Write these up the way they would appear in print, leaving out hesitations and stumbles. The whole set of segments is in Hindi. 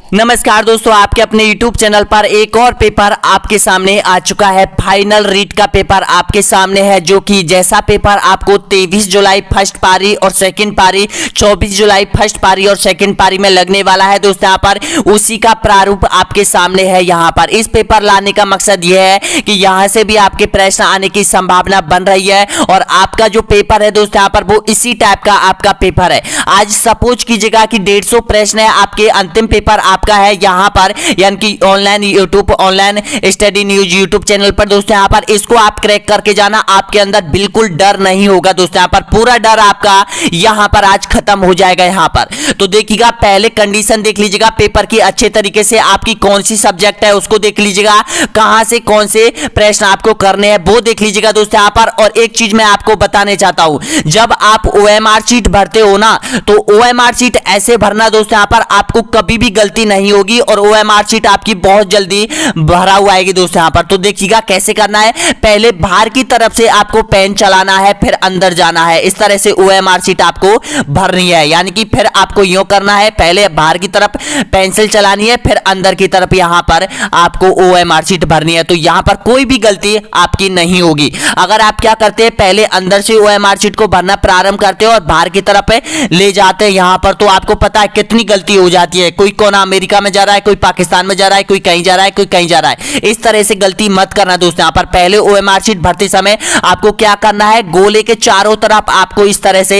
नमस्कार दोस्तों, आपके अपने YouTube चैनल पर एक और पेपर आपके सामने आ चुका है। फाइनल रीट का पेपर आपके सामने है, जो कि जैसा पेपर आपको 23 जुलाई फर्स्ट पारी और सेकंड पारी, 24 जुलाई फर्स्ट पारी और सेकंड पारी में लगने वाला है दोस्तों, यहाँ पर उसी का प्रारूप आपके सामने है। यहाँ पर इस पेपर लाने का मकसद यह है कि यहाँ से भी आपके प्रश्न आने की संभावना बन रही है और आपका जो पेपर है दोस्तों यहाँ पर वो इसी टाइप का आपका पेपर है। आज सपोज कीजिएगा कि 150 प्रश्न है, आपके अंतिम पेपर आपका है यहाँ पर, यानी कि online YouTube online study news YouTube channel पर दोस्तों यहाँ पर इसको आप क्रैक करके जाना। आपके अंदर बिल्कुल डर नहीं होगा दोस्तों, यहाँ पर पूरा डर आपका यहाँ पर आज खत्म हो जाएगा। यहाँ पर तो देखिएगा, पहले कंडीशन देख लीजिएगा पेपर की अच्छे तरीके से, आपकी कौन सी सब्जेक्ट है उसको देख लीजिएगा, कहां से कौन से प्रश्न आपको करने हैं वो देख लीजिएगा दोस्तों यहाँ पर। और एक चीज मैं आपको बताने चाहता हूं, जब आप OMR शीट भरते हो ना, तो OMR शीट ऐसे भरना दोस्तों यहाँ पर आपको कभी भी गलती नहीं होगी और OMR शीट आपकी बहुत जल्दी भरा हुआ आएगी दोस्तों यहाँ पर। तो देखिएगा कैसे करना है, पहले बाहर की तरफ से आपको पेन चलाना है, फिर अंदर जाना है। इस तरह से OMR शीट आपको भरनी है, यानी कि फिर आपको यूं करना है, पहले बाहर की तरफ पेंसिल चलानी है, फिर अंदर की तरफ यहाँ पर आपको OMR शीट भरनी है। तो यहाँ पर कोई भी गलती आपकी नहीं होगी। अगर आप क्या करते हैं, पहले अंदर से OMR शीट को भरना प्रारंभ करते हो और बाहर की तरफ ले जाते हैं यहाँ पर, तो आपको पता है कितनी गलती हो जाती है। कोई कोना अमेरिका में जा रहा है, कोई पाकिस्तान में जा रहा है, कोई कहीं जा रहा है, कोई कहीं जा रहा है। इस तरह से गलती मत करना दोस्तों यहाँ पर। पहले OMR शीट भरते समय आपको क्या करना है, गोले के चारों तरफ आपको इस तरह से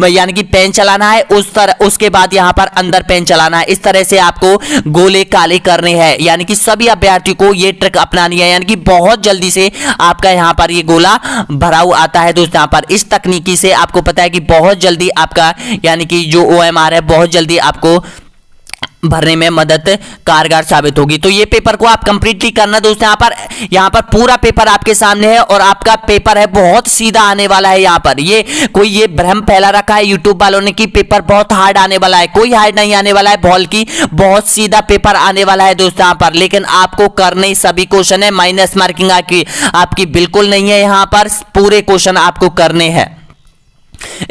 यानी कि पेन चलाना है, उसके बाद यहाँ पर अंदर पेन चलाना है। इस तरह से आपको गोले काले करने हैं, यानी कि सभी अभ्यर्थियों को ये ट्रिक अपनानी है, यानी कि बहुत जल्दी से आपका यहाँ पर ये गोला भरा हुआ आता है दोस्तों यहाँ पर। इस तकनीकी से आपको पता है कि बहुत जल्दी आपका यानी कि जो OMR है बहुत जल्दी आपको भरने में मदद कारगर साबित होगी। तो ये पेपर को आप कंप्लीटली करना दोस्तों यहाँ पर पूरा पेपर आपके सामने है और आपका पेपर है बहुत सीधा आने वाला है। यहाँ पर ये भ्रम फैला रखा है यूट्यूब वालों ने कि पेपर बहुत हार्ड आने वाला है, कोई हार्ड नहीं आने वाला है, भॉल की बहुत सीधा पेपर आने वाला है दोस्तों यहाँ पर। लेकिन आपको करने सभी क्वेश्चन है, माइनस मार्किंग आपकी बिल्कुल नहीं है, यहाँ पर पूरे क्वेश्चन आपको करने हैं।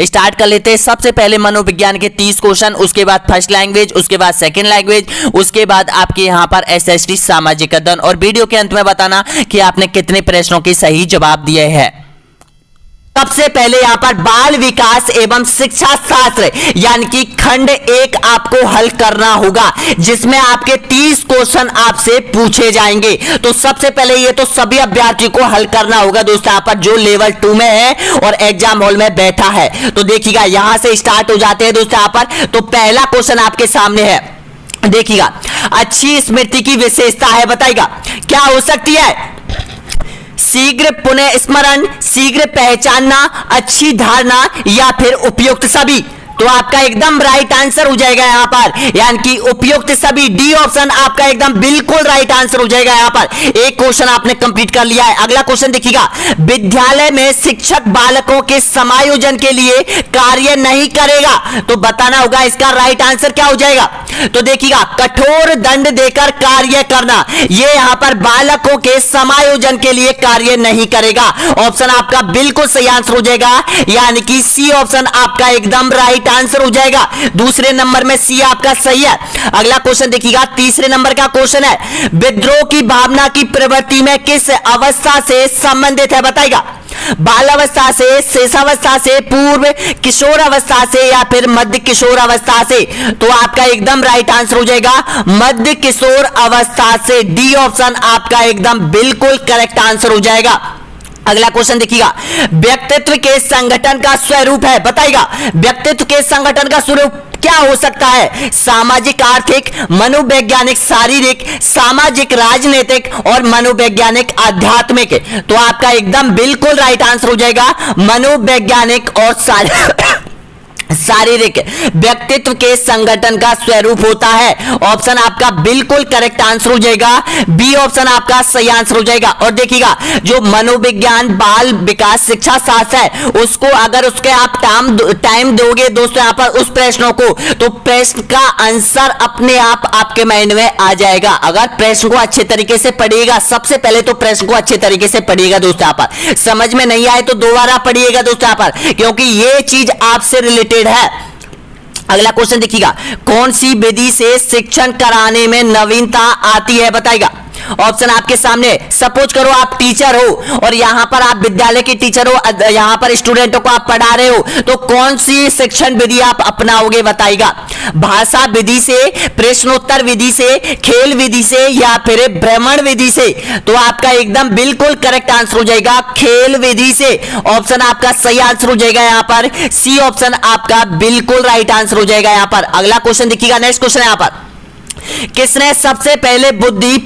स्टार्ट कर लेते हैं। सबसे पहले मनोविज्ञान के 30 क्वेश्चन, उसके बाद फर्स्ट लैंग्वेज, उसके बाद सेकंड लैंग्वेज, उसके बाद आपके यहाँ पर SST सामाजिक अध्ययन, और वीडियो के अंत में बताना कि आपने कितने प्रश्नों के सही जवाब दिए हैं। सबसे पहले यहाँ पर बाल विकास एवं शिक्षा शास्त्र यानी कि खंड 1 आपको हल करना होगा, जिसमें आपके 30 क्वेश्चन आपसे पूछे जाएंगे। तो सबसे पहले ये तो सभी अभ्यर्थियों को हल करना होगा दोस्तों यहाँ पर, जो लेवल 2 में है और एग्जाम हॉल में बैठा है। तो देखिएगा यहां से स्टार्ट हो जाते हैं दोस्तों यहाँ पर। तो पहला क्वेश्चन आपके सामने है, देखिएगा, अच्छी स्मृति की विशेषता है, बताइएगा क्या हो सकती है? शीघ्र पुनः स्मरण, शीघ्र पहचानना, अच्छी धारणा, या फिर उपयुक्त सभी। तो आपका एकदम राइट आंसर हो जाएगा यहाँ पर, यानी कि उपयुक्त सभी, डी ऑप्शन आपका एकदम बिल्कुल राइट आंसर हो जाएगा यहाँ पर। एक क्वेश्चन आपने कंप्लीट कर लिया है। अगला क्वेश्चन देखिएगा, विद्यालय में शिक्षक बालकों के समायोजन के लिए कार्य नहीं करेगा। तो बताना होगा इसका राइट आंसर क्या हो जाएगा। तो देखिएगा, कठोर दंड देकर कार्य करना, ये यहाँ पर बालकों के समायोजन के लिए कार्य नहीं करेगा। ऑप्शन आपका बिल्कुल सही आंसर हो जाएगा, यानी कि सी ऑप्शन आपका एकदम राइट आंसर हो जाएगा। दूसरे नंबर में सी आपका सही है। अगला क्वेश्चन देखिएगा, तीसरे नंबर का क्वेश्चन है, विद्रोह की भावना की प्रवृत्ति में किस अवस्था से संबंधित है, बताइएगा। बाल अवस्था से, शेषावस्था से, पूर्व किशोर अवस्था से, या फिर मध्य किशोर अवस्था से। तो आपका एकदम राइट आंसर हो जाएगा मध्य किशोर अवस्था से, डी ऑप्शन आपका एकदम बिल्कुल करेक्ट आंसर हो जाएगा। अगला क्वेश्चन देखिएगा, व्यक्तित्व के संगठन का स्वरूप है, बताइएगा व्यक्तित्व के संगठन का स्वरूप क्या हो सकता है? सामाजिक आर्थिक, मनोवैज्ञानिक शारीरिक, सामाजिक राजनीतिक, और मनोवैज्ञानिक आध्यात्मिक। तो आपका एकदम बिल्कुल राइट आंसर हो जाएगा मनोवैज्ञानिक और शारीरिक व्यक्तित्व के संगठन का स्वरूप होता है। ऑप्शन आपका बिल्कुल करेक्ट आंसर हो जाएगा, बी ऑप्शन आपका सही आंसर हो जाएगा। और देखिएगा, जो मनोविज्ञान बाल विकास शिक्षा शास्त्र है, उसको अगर उसके आप टाइम दोगे दोस्तों यहाँ पर उस प्रश्नों को, तो प्रश्न का आंसर अपने आप आपके माइंड में आ जाएगा। अगर प्रश्न को अच्छे तरीके से पढ़िएगा, सबसे पहले तो प्रश्न को अच्छे तरीके से पढ़िएगा दोस्तों यहाँ पर, समझ में नहीं आए तो दोबारा पढ़िएगा दोस्तों यहाँ पर, क्योंकि ये चीज आपसे रिलेटेड है। अगला क्वेश्चन देखिएगा, कौन सी विधि से शिक्षण कराने में नवीनता आती है, बताइएगा। ऑप्शन आपके सामने, सपोज करो आप टीचर हो और यहां पर आप विद्यालय के टीचर हो, यहां पर स्टूडेंटों को आप पढ़ा रहे हो, तो कौन सी शिक्षण विधि आप अपनाओगे, बताइएगा। भाषा विधि से, प्रश्नोत्तर विधि से, खेल विधि से या फिर भ्रमण विधि से? तो आपका एकदम बिल्कुल करेक्ट आंसर हो जाएगा खेल विधि से। ऑप्शन आपका सही आंसर हो जाएगा यहां पर सी ऑप्शन आपका बिल्कुल राइट आंसर हो जाएगा यहां पर। अगला क्वेश्चन देखिएगा, नेक्स्ट क्वेश्चन यहां पर, किसने सबसे पहले बुद्धि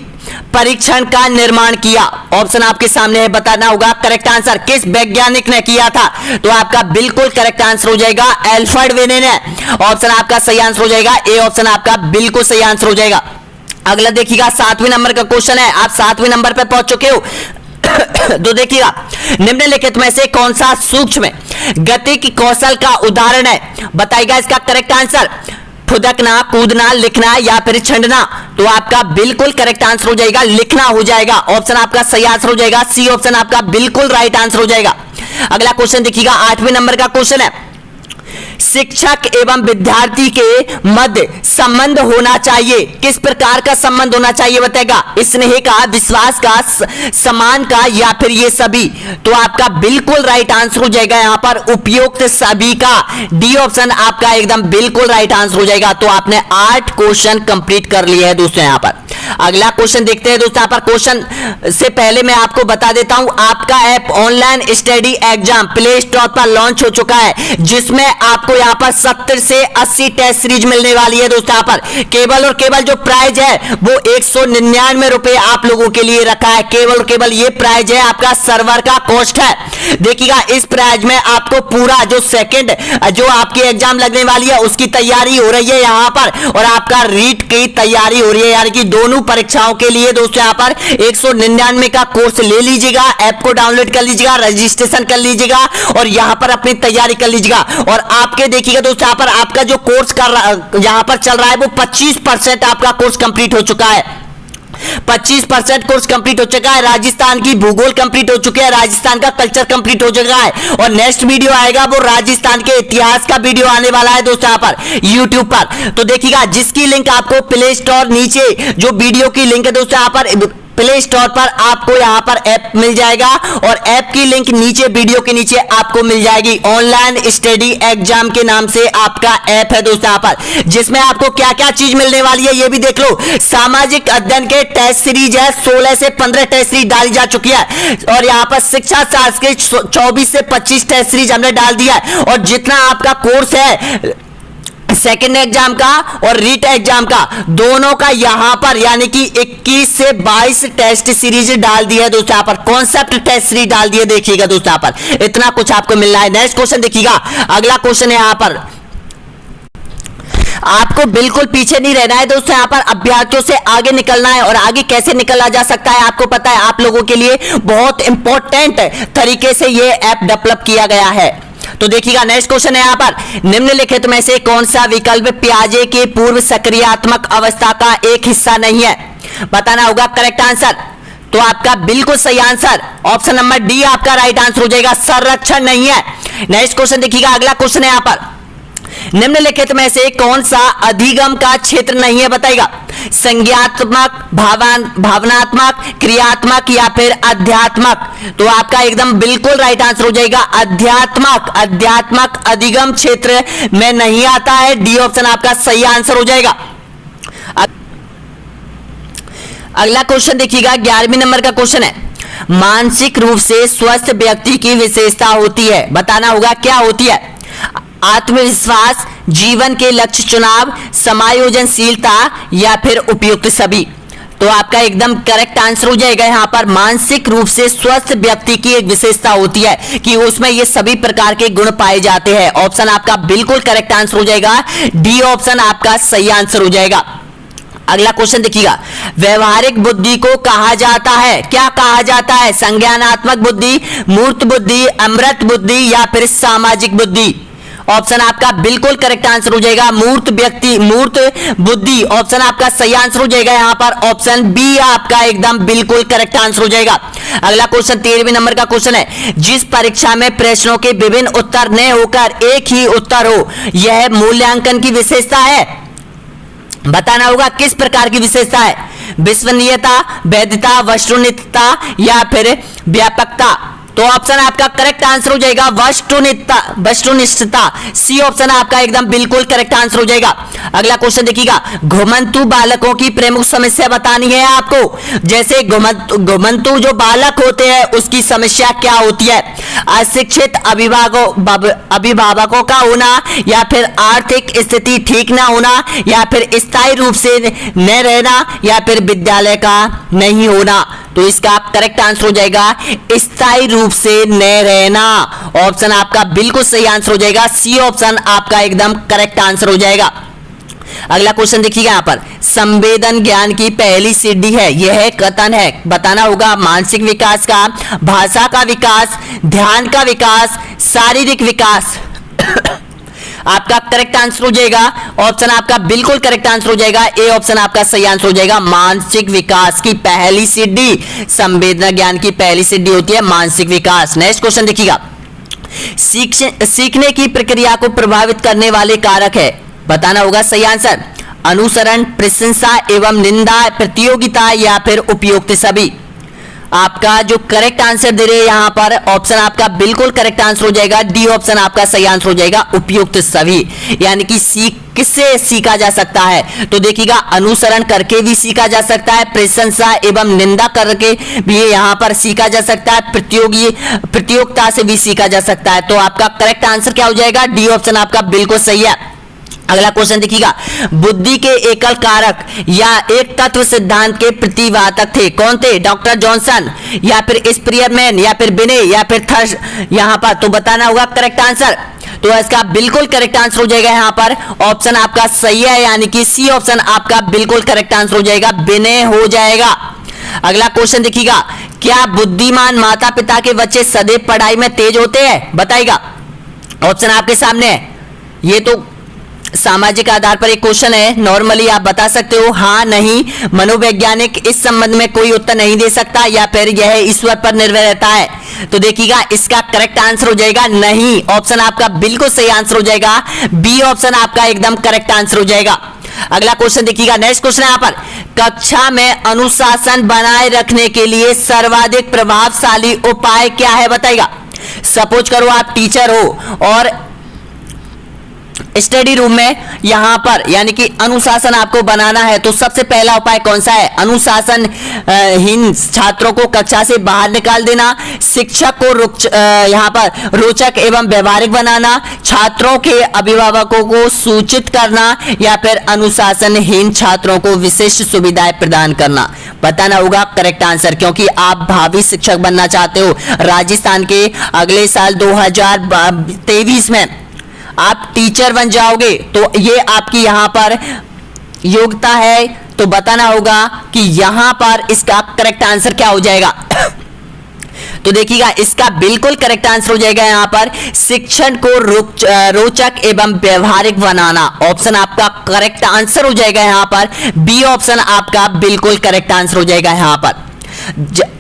परीक्षण का निर्माण किया? ऑप्शन आपके सामने है, बताना होगा करेक्ट आंसर। किस वैज्ञानिक ने किया था? तो आपका बिल्कुल करेक्ट आंसर हो जाएगा एल्फ्रेड वेने ने। ऑप्शन आपका सही आंसर हो जाएगा ए ऑप्शन आपका बिल्कुल सही आंसर हो जाएगा। अगला देखिएगा 7वें नंबर का क्वेश्चन है, आप 7वें नंबर पर पहुंच चुके हो। तो देखिएगा, निम्नलिखित में से कौन सा सूक्ष्म गति की कौशल का उदाहरण है, बताइएगा इसका करेक्ट आंसर। फुदकना, कूदना, लिखना या फिर छंडना? तो आपका बिल्कुल करेक्ट आंसर हो जाएगा लिखना हो जाएगा। ऑप्शन आपका सही आंसर हो जाएगा सी ऑप्शन आपका बिल्कुल राइट आंसर हो जाएगा। अगला क्वेश्चन देखिएगा 8वें नंबर का क्वेश्चन है, शिक्षक एवं विद्यार्थी के मध्य संबंध होना चाहिए, किस प्रकार का संबंध होना चाहिए, बताएगा। स्नेह का, विश्वास का, समान का या फिर ये सभी? तो आपका बिल्कुल राइट आंसर हो जाएगा यहां पर उपयुक्त सभी का, डी ऑप्शन आपका एकदम बिल्कुल राइट आंसर हो जाएगा। तो आपने 8 क्वेश्चन कंप्लीट कर लिए हैं दोस्तों यहां पर। अगला क्वेश्चन देखते हैं दोस्तों। यहाँ पर क्वेश्चन से पहले मैं आपको बता देता हूं, आपका app online study exam play store पर लॉन्च हो चुका है, जिसमें आपको यहाँ पर 70 से 80 टेस्ट सीरीज मिलने वाली है दोस्तों। यहाँ पर केवल और केवल जो प्राइज है वो 199 रुपए आप लोगों के लिए रखा है। केवल और केवल ये प्राइज है, आपका सर्वर का कॉस्ट है। देखिएगा, इस प्राइज में आपको पूरा जो सेकंड जो आपकी एग्जाम लगने वाली है उसकी तैयारी हो रही है यहाँ पर, और आपका रीट की तैयारी हो रही है, यानी कि दोनों परीक्षाओं के लिए दोस्तों यहाँ पर 199 का कोर्स ले लीजिएगा। ऐप को डाउनलोड कर लीजिएगा, रजिस्ट्रेशन कर लीजिएगा और यहाँ पर अपनी तैयारी कर लीजिएगा। और आपके देखिएगा दोस्तों, यहाँ पर आपका जो कोर्स यहाँ पर चल रहा है वो 25% आपका कोर्स कंप्लीट हो चुका है। 25% कोर्स कंप्लीट हो चुका है। राजस्थान की भूगोल कंप्लीट हो चुकी है, राजस्थान का कल्चर कंप्लीट हो चुका है, और नेक्स्ट वीडियो आएगा वो राजस्थान के इतिहास का वीडियो आने वाला है दोस्तों यहाँ पर यूट्यूब पर। तो देखिएगा, जिसकी लिंक आपको प्ले स्टोर नीचे जो वीडियो की लिंक है दोस्तों यहाँ पर प्ले स्टोर पर आपको यहाँ पर ऐप मिल जाएगा, और ऐप की लिंक नीचे वीडियो के नीचे आपको मिल जाएगी। ऑनलाइन स्टडी एग्जाम के नाम से आपका ऐप है दोस्तों यहाँ पर, जिसमें आपको क्या क्या चीज मिलने वाली है ये भी देख लो। सामाजिक अध्ययन के टेस्ट सीरीज है, 16 से 15 टेस्ट सीरीज डाली जा चुकी है, और यहाँ पर शिक्षा शास्त्र के 24 से 25 टेस्ट सीरीज हमने डाल दिया है। और जितना आपका कोर्स है सेकेंड एग्जाम का और रीट एग्जाम का, दोनों का यहां पर यानी कि 21 से 22 टेस्ट सीरीज डाल दी है दोस्तों। यहां पर कॉन्सेप्ट टेस्ट सीरीज डाल दी है, देखिएगा दोस्तों यहां पर इतना कुछ आपको मिल रहा है। नेक्स्ट क्वेश्चन देखिएगा, अगला क्वेश्चन है यहां पर, आपको बिल्कुल पीछे नहीं रहना है दोस्तों। यहाँ पर अभ्यर्थियों से आगे निकलना है, और आगे कैसे निकला जा सकता है आपको पता है। आप लोगों के लिए बहुत इंपॉर्टेंट तरीके से ये ऐप डेवलप किया गया है। तो देखिएगा, नेक्स्ट क्वेश्चन है यहाँ पर, निम्नलिखित में से कौन सा विकल्प प्याजे के पूर्व सक्रियात्मक अवस्था का एक हिस्सा नहीं है, बताना होगा करेक्ट आंसर। तो आपका बिल्कुल सही आंसर ऑप्शन नंबर डी आपका राइट आंसर हो जाएगा, संरक्षण नहीं है। नेक्स्ट क्वेश्चन देखिएगा, अगला क्वेश्चन है यहाँ पर, निम्नलिखित में से कौन सा अधिगम का क्षेत्र नहीं है, बताइएगा। संज्ञात्मक, भावनात्मक, क्रियात्मक या फिर अध्यात्मक? तो आपका एकदम बिल्कुल राइट आंसर हो जाएगा अध्यात्मक। अध्यात्मक अधिगम क्षेत्र में नहीं आता है, डी ऑप्शन आपका सही आंसर हो जाएगा। अगला क्वेश्चन देखिएगा, 11वें नंबर का क्वेश्चन है, मानसिक रूप से स्वस्थ व्यक्ति की विशेषता होती है, बताना होगा क्या होती है। आत्मविश्वास, जीवन के लक्ष्य चुनाव, समायोजनशीलता या फिर उपयुक्त सभी? तो आपका एकदम करेक्ट आंसर हो जाएगा यहाँ पर, मानसिक रूप से स्वस्थ व्यक्ति की एक विशेषता होती है कि उसमें ये सभी प्रकार के गुण पाए जाते हैं। ऑप्शन आपका बिल्कुल करेक्ट आंसर हो जाएगा, डी ऑप्शन आपका सही आंसर हो जाएगा। अगला क्वेश्चन देखिएगा, व्यवहारिक बुद्धि को कहा जाता है, क्या कहा जाता है? संज्ञानात्मक बुद्धि, मूर्त बुद्धि, अमृत बुद्धि या फिर सामाजिक बुद्धि? ऑप्शन आपका बिल्कुल करेक्ट आंसर हो जाएगा मूर्त व्यक्ति, मूर्त बुद्धि, ऑप्शन आपका सही आंसर हो जाएगा यहां पर ऑप्शन बी आपका एकदम बिल्कुल करेक्ट आंसर हो जाएगा। अगला क्वेश्चन 13वें नंबर का क्वेश्चन है, जिस परीक्षा में प्रश्नों के विभिन्न उत्तर न होकर एक ही उत्तर हो, यह मूल्यांकन की विशेषता है। बताना होगा किस प्रकार की विशेषता है, विश्वसनीयता, वैधता, वस्तुनिष्ठता या फिर व्यापकता। तो ऑप्शन आपका करेक्ट आंसर हो जाएगा वस्तुनिष्ठता, सी ऑप्शन आपका एकदम बिल्कुल करेक्ट आंसर हो जाएगा। अगला क्वेश्चन देखिएगा, घुमंतु बालकों की प्रमुख समस्या बतानी है आपको। जैसे घुमंतु जो बालक होते हैं उसकी समस्या क्या होती है, अशिक्षित अभिभावकों का होना या फिर आर्थिक स्थिति ठीक ना होना या फिर स्थायी रूप से न रहना या फिर विद्यालय का नहीं होना। तो इसका करेक्ट आंसर हो जाएगा स्थायी रूप से न रहना, ऑप्शन आपका बिल्कुल सही आंसर हो जाएगा, सी ऑप्शन आपका एकदम करेक्ट आंसर हो जाएगा। अगला क्वेश्चन देखिएगा यहां पर, संवेदन ज्ञान की पहली सीढ़ी है, यह कथन है। बताना होगा मानसिक विकास का, भाषा का विकास, ध्यान का विकास, शारीरिक विकास। आपका करेक्ट आंसर हो जाएगा ऑप्शन आपका बिल्कुल करेक्ट आंसर हो जाएगा, ए ऑप्शन आपका सही आंसर हो जाएगा। मानसिक विकास की पहली सीढ़ी, संवेदना ज्ञान की पहली सीढ़ी होती है मानसिक विकास। नेक्स्ट क्वेश्चन देखिएगा, सीखने की प्रक्रिया को प्रभावित करने वाले कारक है। बताना होगा सही आंसर, अनुसरण, प्रशंसा एवं निंदा, प्रतियोगिता या फिर उपयुक्त सभी। आपका जो करेक्ट आंसर दे रहे हैं यहां पर ऑप्शन आपका बिल्कुल करेक्ट आंसर हो जाएगा, डी ऑप्शन आपका सही आंसर हो जाएगा, उपयुक्त सभी। यानी कि किससे सीखा जा सकता है, तो देखिएगा अनुसरण करके भी सीखा जा सकता है, प्रशंसा एवं निंदा करके भी यहां पर सीखा जा सकता है, प्रतियोगिता से भी सीखा जा सकता है। तो आपका करेक्ट आंसर क्या हो जाएगा, डी ऑप्शन आपका बिल्कुल सही है। अगला क्वेश्चन देखिएगा, बुद्धि के एकल कारक या एक तत्व सिद्धांत के प्रतिवादक थे, कौन थे, डॉक्टर जॉनसन या फिर स्पीयरमैन या फिर बिने या फिर थर्स यहां पर। तो बताना होगा करेक्ट आंसर, तो इसका बिल्कुल करेक्ट आंसर हो जाएगा यहां पर ऑप्शन आपका सही है, यानी कि सी ऑप्शन आपका बिल्कुल करेक्ट आंसर हो जाएगा, बिने हो जाएगा। अगला क्वेश्चन देखिएगा, क्या बुद्धिमान माता पिता के बच्चे सदैव पढ़ाई में तेज होते हैं, बताइएगा। ऑप्शन आपके सामने है, ये तो सामाजिक आधार पर एक क्वेश्चन है, नॉर्मली आप बता सकते हो हाँ नहीं, मनोवैज्ञानिक इस संबंध में कोई उत्तर नहीं दे सकता या फिर यह ईश्वर पर निर्भर रहता है। तो देखिएगा इसका करेक्ट आंसर हो जाएगा नहीं, ऑप्शन आपका बिल्कुल सही आंसर हो जाएगा, बी ऑप्शन आपका एकदम करेक्ट आंसर हो जाएगा। अगला क्वेश्चन देखिएगा, नेक्स्ट क्वेश्चन यहां पर, कक्षा में अनुशासन बनाए रखने के लिए सर्वाधिक प्रभावशाली उपाय क्या है, बताइएगा। सपोज करो आप टीचर हो और स्टडी रूम में यहां पर यानी कि अनुशासन आपको बनाना है, तो सबसे पहला उपाय कौन सा है, अनुशासन हीन छात्रों को कक्षा से बाहर निकाल देना, शिक्षक को यहां पर रोचक एवं व्यवहारिक बनाना, छात्रों के अभिभावकों को सूचित करना या फिर अनुशासनहीन छात्रों को विशिष्ट सुविधाएं प्रदान करना। बताना होगा करेक्ट आंसर, क्योंकि आप भावी शिक्षक बनना चाहते हो, राजस्थान के अगले साल 2023 में आप टीचर बन जाओगे, तो ये आपकी यहां पर योग्यता है। तो बताना होगा कि यहां पर इसका करेक्ट आंसर क्या हो जाएगा। तो देखिएगा इसका बिल्कुल करेक्ट आंसर हो जाएगा यहां पर शिक्षण को रोचक एवं व्यवहारिक बनाना, ऑप्शन आपका करेक्ट आंसर हो जाएगा यहां पर, बी ऑप्शन आपका बिल्कुल करेक्ट आंसर हो जाएगा यहां पर।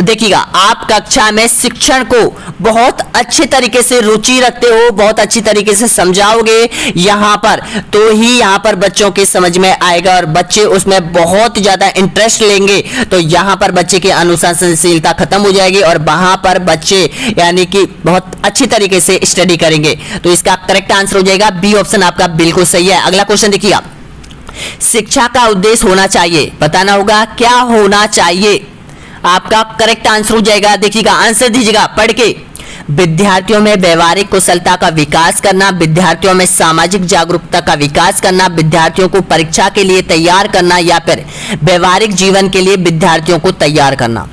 देखिएगा आप कक्षा में शिक्षण को बहुत अच्छे तरीके से रुचि रखते हो, बहुत अच्छी तरीके से समझाओगे यहां पर, तो ही यहां पर बच्चों के समझ में आएगा और बच्चे उसमें बहुत ज्यादा इंटरेस्ट लेंगे। तो यहां पर बच्चे की अनुशासनशीलता खत्म हो जाएगी और वहां पर बच्चे यानी कि बहुत अच्छी तरीके से स्टडी करेंगे। तो इसका करेक्ट आंसर हो जाएगा, बी ऑप्शन आपका बिल्कुल सही है। अगला क्वेश्चन देखिएगा, शिक्षा का उद्देश्य होना चाहिए, बताना होगा क्या होना चाहिए। आपका करेक्ट आंसर हो जाएगा, देखिएगा आंसर दीजिएगा पढ़ के, विद्यार्थियों में व्यवहारिक कुशलता का विकास करना, विद्यार्थियों में सामाजिक जागरूकता का विकास करना, विद्यार्थियों को परीक्षा के लिए तैयार करना या फिर व्यवहारिक जीवन के लिए विद्यार्थियों को तैयार करना।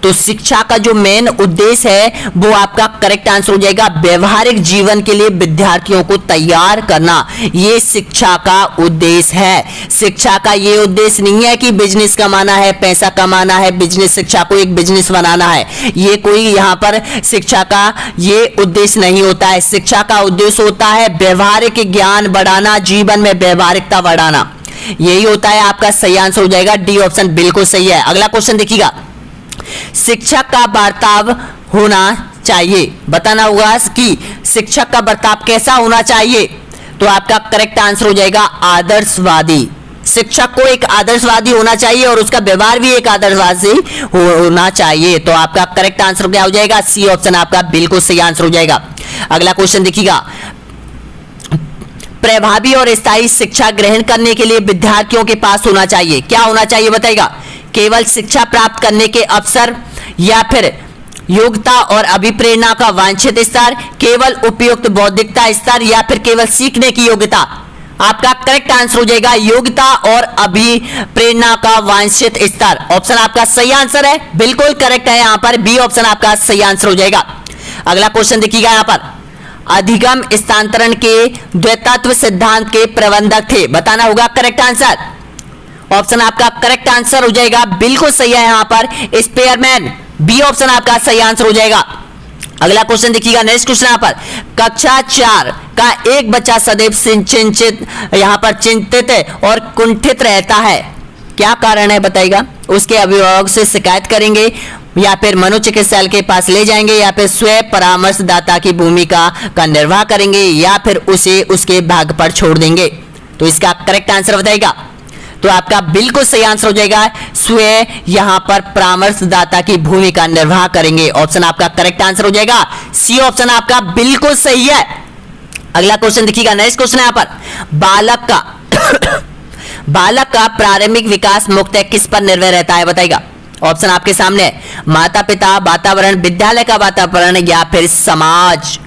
तो शिक्षा का जो मेन उद्देश्य है वो आपका करेक्ट आंसर हो जाएगा व्यवहारिक जीवन के लिए विद्यार्थियों को तैयार करना, ये शिक्षा का उद्देश्य है। शिक्षा का ये उद्देश्य नहीं है कि बिजनेस कमाना है, पैसा कमाना है, बिजनेस शिक्षा को एक बिजनेस बनाना है, ये कोई यहाँ पर शिक्षा का ये उद्देश्य नहीं होता है। शिक्षा का उद्देश्य होता है व्यवहारिक ज्ञान बढ़ाना, जीवन में व्यवहारिकता बढ़ाना, यही होता है। आपका सही आंसर हो जाएगा डी ऑप्शन बिल्कुल सही है। अगला क्वेश्चन देखिएगा, शिक्षक का बर्ताव होना चाहिए, बताना होगा कि शिक्षक का बर्ताव कैसा होना चाहिए। तो आपका करेक्ट आंसर हो जाएगा आदर्शवादी। शिक्षक को एक आदर्शवादी होना चाहिए और उसका व्यवहार भी एक आदर्शवादी होना चाहिए। तो आपका करेक्ट आंसर क्या हो जाएगा, सी ऑप्शन आपका बिल्कुल सही आंसर हो जाएगा। अगला क्वेश्चन देखिएगा, प्रभावी और स्थायी शिक्षा ग्रहण करने के लिए विद्यार्थियों के पास होना चाहिए, क्या होना चाहिए बताएगा। केवल शिक्षा प्राप्त करने के अवसर, या फिर योग्यता और अभिप्रेरणा का वांछित स्तर, केवल उपयुक्त बौद्धिकता स्तर, या फिर केवल सीखने की योग्यता। आपका करेक्ट आंसर हो जाएगा योग्यता और अभिप्रेरणा का वांछित स्तर। ऑप्शन आपका सही आंसर है, बिल्कुल करेक्ट है, यहां पर बी ऑप्शन आपका सही आंसर हो जाएगा। अगला क्वेश्चन देखिएगा, यहां पर अधिगम स्थानांतरण के द्वैतत्व सिद्धांत के प्रबंधक थे, बताना होगा करेक्ट आंसर। ऑप्शन आपका करेक्ट आंसर हो जाएगा बिल्कुल सही है, यहां पर स्पेयरमैन, बी ऑप्शन आपका सही आंसर हो जाएगा। अगला क्वेश्चन देखिएगा, नेक्स्ट क्वेश्चन यहां पर, कक्षा 4 का एक बच्चा सदैव चिंतित और कुंठित रहता है, क्या कारण है बताइएगा। उसके अभिभावक से शिकायत करेंगे, या फिर मनोचिकित्सालय के पास ले जाएंगे, या फिर स्वयं परामर्शदाता की भूमिका का निर्वाह करेंगे, या फिर उसे उसके भाग्य पर छोड़ देंगे। तो इसका करेक्ट आंसर बताइएगा। तो आपका बिल्कुल सही आंसर हो जाएगा स्वयं यहां पर परामर्शदाता की भूमिका निर्वाह करेंगे। ऑप्शन आपका करेक्ट आंसर हो जाएगा सी ऑप्शन आपका बिल्कुल सही है। अगला क्वेश्चन देखिएगा, नेक्स्ट क्वेश्चन यहां पर, बालक का प्रारंभिक विकास मुख्यतः किस पर निर्भर रहता है बताइएगा। ऑप्शन आपके सामने है, माता पिता, वातावरण, विद्यालय का वातावरण, या फिर समाज।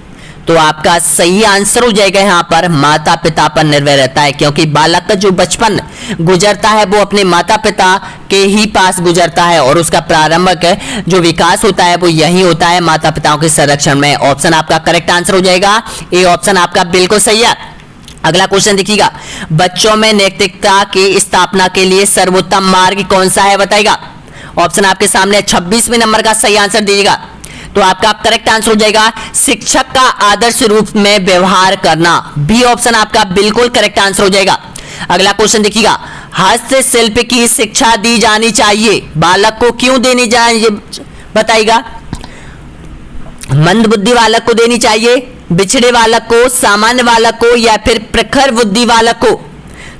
तो आपका सही आंसर हो जाएगा यहां पर माता पिता पर निर्भर रहता है, क्योंकि बालक का जो बचपन गुजरता है वो अपने माता पिता के ही पास गुजरता है, और उसका प्रारंभिक जो विकास होता है वो यही होता है माता पिताओं के संरक्षण में। ऑप्शन आपका करेक्ट आंसर हो जाएगा ए ऑप्शन आपका बिल्कुल सही है। अगला क्वेश्चन देखिएगा, बच्चों में नैतिकता की स्थापना के लिए सर्वोत्तम मार्ग कौन सा है बताइएगा। ऑप्शन आपके सामने 26वें नंबर का सही आंसर दीजिएगा। तो आपका करेक्ट आंसर हो जाएगा शिक्षक का आदर्श रूप में व्यवहार करना, बी ऑप्शन आपका बिल्कुल करेक्ट आंसर हो जाएगा। अगला क्वेश्चन देखिएगा, हस्तशिल्प की शिक्षा दी जानी चाहिए, बालक को क्यों देनी चाहिए बताइएगा। मंद बुद्धि बालक को देनी चाहिए, बिछड़े बालक को, सामान्य बालक को, या फिर प्रखर बुद्धि बालक को।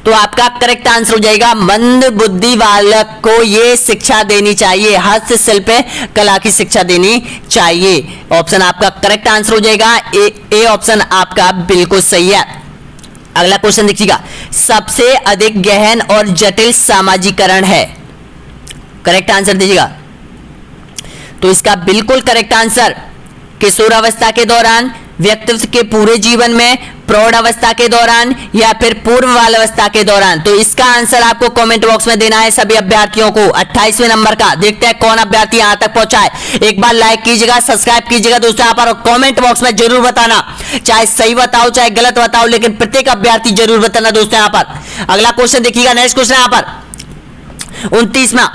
तो आपका करेक्ट आंसर हो जाएगा मंद बुद्धि बालक को ये शिक्षा देनी चाहिए, हस्तशिल्प कला की शिक्षा देनी चाहिए। ऑप्शन आपका करेक्ट आंसर हो जाएगा ए ऑप्शन आपका बिल्कुल सही है। अगला क्वेश्चन देखिएगा, सबसे अधिक गहन और जटिल सामाजिकरण है, करेक्ट आंसर दीजिएगा। तो इसका बिल्कुल करेक्ट आंसर किशोरावस्था के दौरान, व्यक्तित्व के पूरे जीवन में, प्रौढ़ अवस्था के दौरान, या फिर पूर्व बाल अवस्था के दौरान। तो इसका आंसर आपको कमेंट बॉक्स में देना है सभी अभ्यर्थियों को 28वें नंबर का। देखते हैं कौन अभ्यर्थी यहां तक पहुंचा है। एक बार लाइक कीजिएगा, सब्सक्राइब कीजिएगा दोस्तों यहाँ पर, और कमेंट बॉक्स में जरूर बताना, चाहे सही बताओ चाहे गलत बताओ, लेकिन प्रत्येक अभ्यर्थी जरूर बताना दोस्तों यहाँ पर। अगला क्वेश्चन देखिएगा, नेक्स्ट क्वेश्चन यहाँ पर 29वां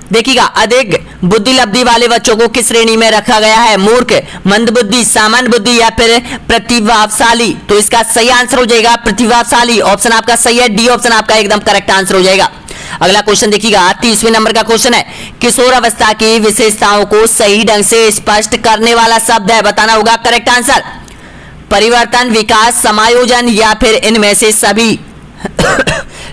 देखिएगा, अधिक बुद्धि लब्धि वाले बच्चों को किस श्रेणी में रखा गया है, मूर्ख, मंदबुद्धि, सामान्य बुद्धि, या फिर प्रतिभाशाली। तो इसका सही आंसर हो जाएगा प्रतिभाशाली, ऑप्शन आपका सही है, डी ऑप्शन आपका एकदम करेक्ट आंसर हो जाएगा। अगला क्वेश्चन देखिएगा, 30वें नंबर का क्वेश्चन है, किशोर अवस्था की विशेषताओं को सही ढंग से स्पष्ट करने वाला शब्द है, बताना होगा करेक्ट आंसर। परिवर्तन, विकास, समायोजन, या फिर इनमें से सभी।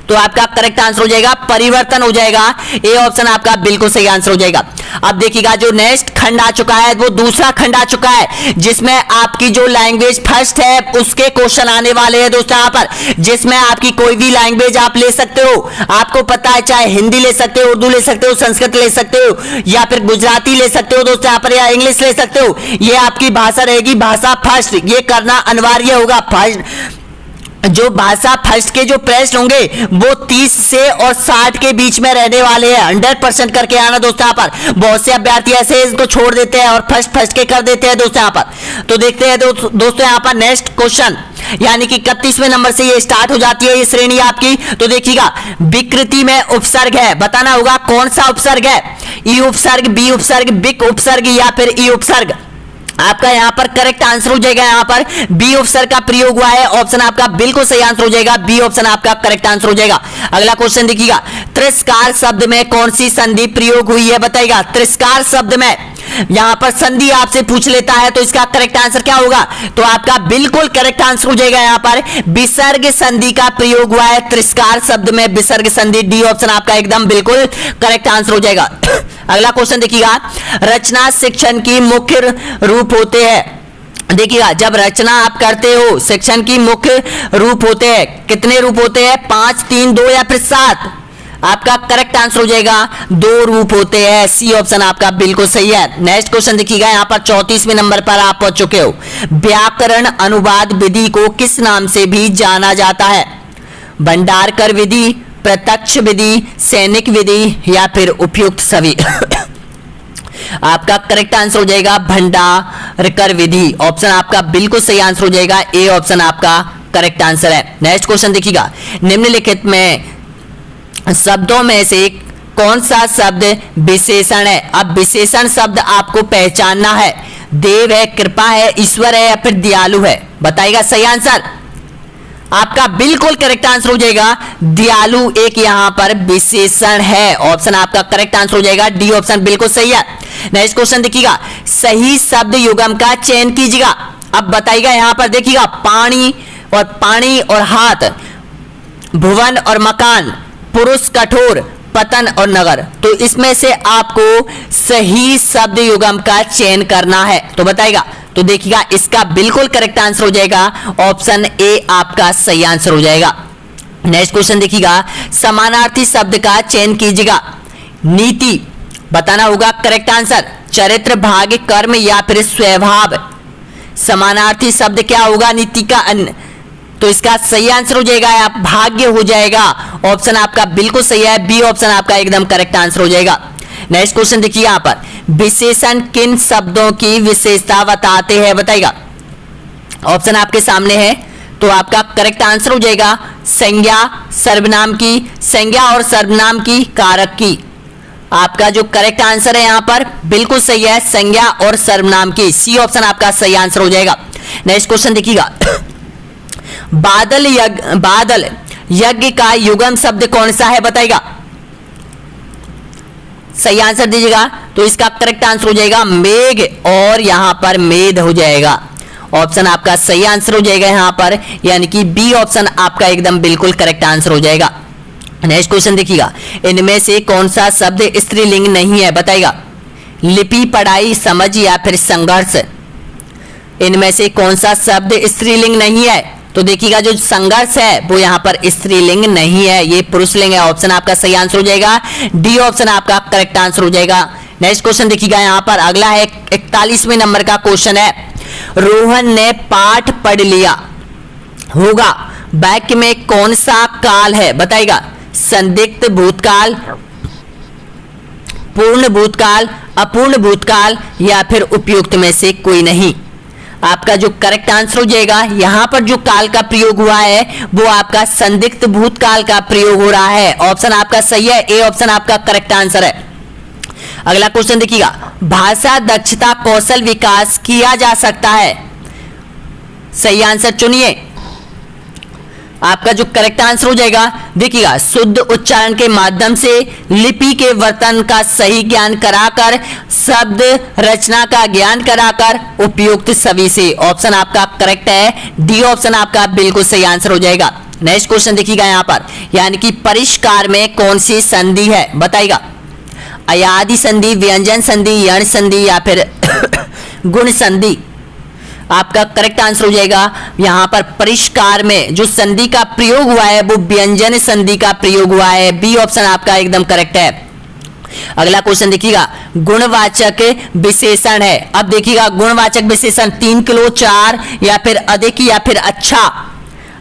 तो आपका करेक्ट आंसर हो जाएगा परिवर्तन हो जाएगा, ए ऑप्शन आपका बिल्कुल सही आंसर हो जाएगा। अब देखिएगा, जो नेक्स्ट खंड आ चुका है वो दूसरा खंड आ चुका है, जिसमें आपकी जो लैंग्वेज फर्स्ट है उसके क्वेश्चन आने वाले हैं दोस्तों यहाँ पर, जिसमें आपकी कोई भी लैंग्वेज आप ले सकते हो। आपको पता है, चाहे हिंदी ले सकते हो, उर्दू ले सकते हो, संस्कृत ले सकते हो, या फिर गुजराती ले सकते हो दोस्तों यहाँ पर, या इंग्लिश ले सकते हो। ये आपकी भाषा रहेगी, भाषा फर्स्ट, ये करना अनिवार्य होगा। फर्स्ट जो भाषा फर्स्ट के जो प्रश्न होंगे वो 30 से और 60 के बीच में रहने वाले हैं। 100% करके आना दोस्तों। यहाँ पर बहुत से अभ्यर्थी ऐसे इसको छोड़ देते हैं और फर्स्ट के कर देते हैं दोस्तों यहाँ पर। तो देखते हैं दोस्तों यहाँ पर नेक्स्ट क्वेश्चन, यानी कि 31वें नंबर से ये स्टार्ट हो जाती है ये श्रेणी आपकी। तो देखिएगा, विकृति में उपसर्ग है, बताना होगा कौन सा उपसर्ग है, ई उपसर्ग, बी उपसर्ग, बिक उपसर्ग या फिर ई उपसर्ग। आपका यहाँ पर करेक्ट आंसर हो जाएगा, यहाँ पर बी ऑप्शन का प्रयोग हुआ है। ऑप्शन आपका बिल्कुल सही आंसर हो जाएगा, बी ऑप्शन आपका करेक्ट आंसर हो जाएगा। अगला क्वेश्चन देखिएगा, तिरस्कार शब्द में कौन सी संधि प्रयोग हुई है, बताइएगा। तिरस्कार शब्द में यहां पर संधि आपसे पूछ लेता है तो इसका करेक्ट आंसर क्या होगा, तो आपका बिल्कुल करेक्ट आंसर हो जाएगा यहाँ पर विसर्ग संधि का प्रयोग हुआ है तिरस्कार शब्द में, विसर्ग संधि, डी ऑप्शन आपका एकदम बिल्कुल करेक्ट आंसर हो जाएगा। अगला क्वेश्चन देखिएगा, रचना शिक्षण की मुख्य रूप होते हैं। देखिएगा, जब रचना आप करते हो शिक्षण की मुख्य रूप होते हैं, कितने रूप होते हैं, 5, 3, 2 या फिर 7। आपका करेक्ट आंसर हो जाएगा 2 रूप होते हैं, सी ऑप्शन आपका बिल्कुल सही है। नेक्स्ट क्वेश्चन देखिएगा, यहाँ पर 34वें नंबर पर आप पहुंच चुके हो। व्याकरण अनुवाद विधि को किस नाम से भी जाना जाता है, भंडारकर विधि, प्रत्यक्ष विधि, सैनिक विधि या फिर उपयुक्त सभी। आपका करेक्ट आंसर हो जाएगा भंडारकर विधि, ऑप्शन आपका बिल्कुल सही आंसर हो जाएगा, ए ऑप्शन आपका करेक्ट आंसर है। नेक्स्ट क्वेश्चन देखिएगा, निम्नलिखित में शब्दों में से कौन सा शब्द विशेषण है। अब विशेषण शब्द आपको पहचानना है, देव है, कृपा है, ईश्वर है या फिर दयालु है, बताइएगा सही आंसर। आपका बिल्कुल करेक्ट आंसर हो जाएगा दयालु एक यहां पर विशेषण है, ऑप्शन आपका करेक्ट आंसर हो जाएगा, डी ऑप्शन बिल्कुल सही है। नेक्स्ट क्वेश्चन देखिएगा, सही शब्द युग्म का चयन कीजिएगा। अब बताइएगा यहां पर देखिएगा, पानी और हाथ, भुवन और मकान, पुरुष कठोर, पतन और नगर। तो इसमें से आपको सही शब्द युग्म का चयन करना है, तो बताइएगा। तो देखिएगा, इसका बिल्कुल करेक्ट आंसर हो जाएगा ऑप्शन ए आपका सही आंसर हो जाएगा। नेक्स्ट क्वेश्चन देखिएगा, समानार्थी शब्द का चयन कीजिएगा। नीति बताना होगा करेक्ट आंसर, चरित्र, भाग्य, कर्म या फिर स्वभाव। समानार्थी शब्द क्या होगा नीति का, तो इसका सही आंसर हो जाएगा आप भाग्य हो जाएगा, ऑप्शन आपका बिल्कुल सही है, बी ऑप्शन आपका एकदम करेक्ट आंसर हो जाएगा। नेक्स्ट क्वेश्चन देखिए, यहां पर विशेषण किन शब्दों की विशेषता बताते हैं, बताइएगा। ऑप्शन आपके सामने है, तो आपका करेक्ट आंसर हो जाएगा संज्ञा, सर्वनाम की, संज्ञा और सर्वनाम की, कारक की। आपका जो करेक्ट आंसर है यहां पर बिल्कुल सही है, संज्ञा और सर्वनाम की, सी ऑप्शन आपका सही आंसर हो जाएगा। नेक्स्ट क्वेश्चन देखिएगा, बादल यज्ञ का युग्म शब्द कौन सा है, बताइएगा। सही आंसर दीजिएगा, तो इसका करेक्ट आंसर हो जाएगा मेघ और यहां पर मेद हो जाएगा, ऑप्शन आपका सही आंसर हो जाएगा यहां पर, यानी कि बी ऑप्शन आपका एकदम बिल्कुल करेक्ट आंसर हो जाएगा। नेक्स्ट क्वेश्चन देखिएगा, इनमें से कौन सा शब्द स्त्रीलिंग नहीं है, बताइएगा। लिपि, पढ़ाई, समझ या फिर संघर्ष। इनमें से कौन सा शब्द स्त्रीलिंग नहीं है, तो देखिएगा जो संघर्ष है वो यहाँ पर स्त्रीलिंग नहीं है, ये पुरुषलिंग है, ऑप्शन आपका सही आंसर हो जाएगा, डी ऑप्शन आपका करेक्ट आंसर हो जाएगा। नेक्स्ट क्वेश्चन देखिएगा, यहाँ पर अगला है 41वें नंबर का क्वेश्चन है, रोहन ने पाठ पढ़ लिया होगा, वाक्य में कौन सा काल है, बताइएगा। संदिग्ध भूतकाल, पूर्ण भूतकाल, अपूर्ण भूतकाल या फिर उपयुक्त में से कोई नहीं। आपका जो करेक्ट आंसर हो जाएगा, यहां पर जो काल का प्रयोग हुआ है वो आपका संदिग्ध भूतकाल का प्रयोग हो रहा है, ऑप्शन आपका सही है, ए ऑप्शन आपका करेक्ट आंसर है। अगला क्वेश्चन देखिएगा, भाषा दक्षता कौशल विकास किया जा सकता है, सही आंसर चुनिए। आपका जो करेक्ट आंसर हो जाएगा, देखिएगा, शुद्ध उच्चारण के माध्यम से लिपि के वर्तन का सही ज्ञान कराकर, शब्द रचना का ज्ञान कराकर, उपयुक्त सभी से, ऑप्शन आपका करेक्ट है, डी ऑप्शन आपका बिल्कुल सही आंसर हो जाएगा। नेक्स्ट क्वेश्चन देखिएगा यहाँ पर, यानी कि परिष्कार में कौन सी संधि है, बताइएगा। अयादि संधि, व्यंजन संधि, यण संधि या फिर गुण संधि। आपका करेक्ट आंसर हो जाएगा यहां पर परिष्कार में जो संधि का प्रयोग हुआ है वो व्यंजन संधि का प्रयोग हुआ है, बी ऑप्शन आपका एकदम करेक्ट है। अगला क्वेश्चन देखिएगा, गुणवाचक विशेषण है। अब देखिएगा गुणवाचक विशेषण 3 किलो, 4 या फिर अधिक या फिर अच्छा।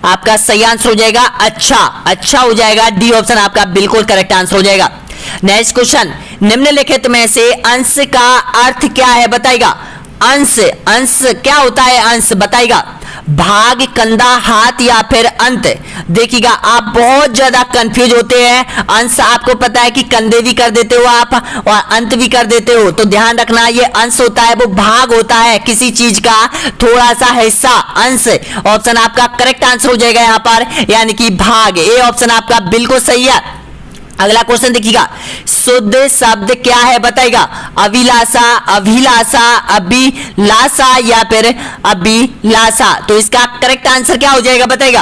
आपका सही आंसर हो जाएगा अच्छा हो जाएगा। डी ऑप्शन आपका बिल्कुल करेक्ट आंसर हो जाएगा। नेक्स्ट क्वेश्चन, निम्नलिखित में से अंश का अर्थ क्या है बताइएगा। अंश क्या होता है, अंश बताइएगा। भाग, कंधा, हाथ या फिर अंत। देखिएगा आप बहुत ज्यादा कंफ्यूज होते हैं। अंश आपको पता है कि कंधे भी कर देते हो आप और अंत भी कर देते हो, तो ध्यान रखना ये अंश होता है वो भाग होता है किसी चीज का थोड़ा सा हिस्सा, अंश। ऑप्शन आपका करेक्ट आंसर हो जाएगा यहाँ पर, यानी कि भाग। ए ऑप्शन आपका बिल्कुल सही है। अगला क्वेश्चन देखिएगा, शुद्ध शब्द क्या है बताइएगा। अभिलाषा, अभिलाषा, अभिलाषा या फिर अभिलाषा। तो इसका करेक्ट आंसर क्या हो जाएगा बताइएगा।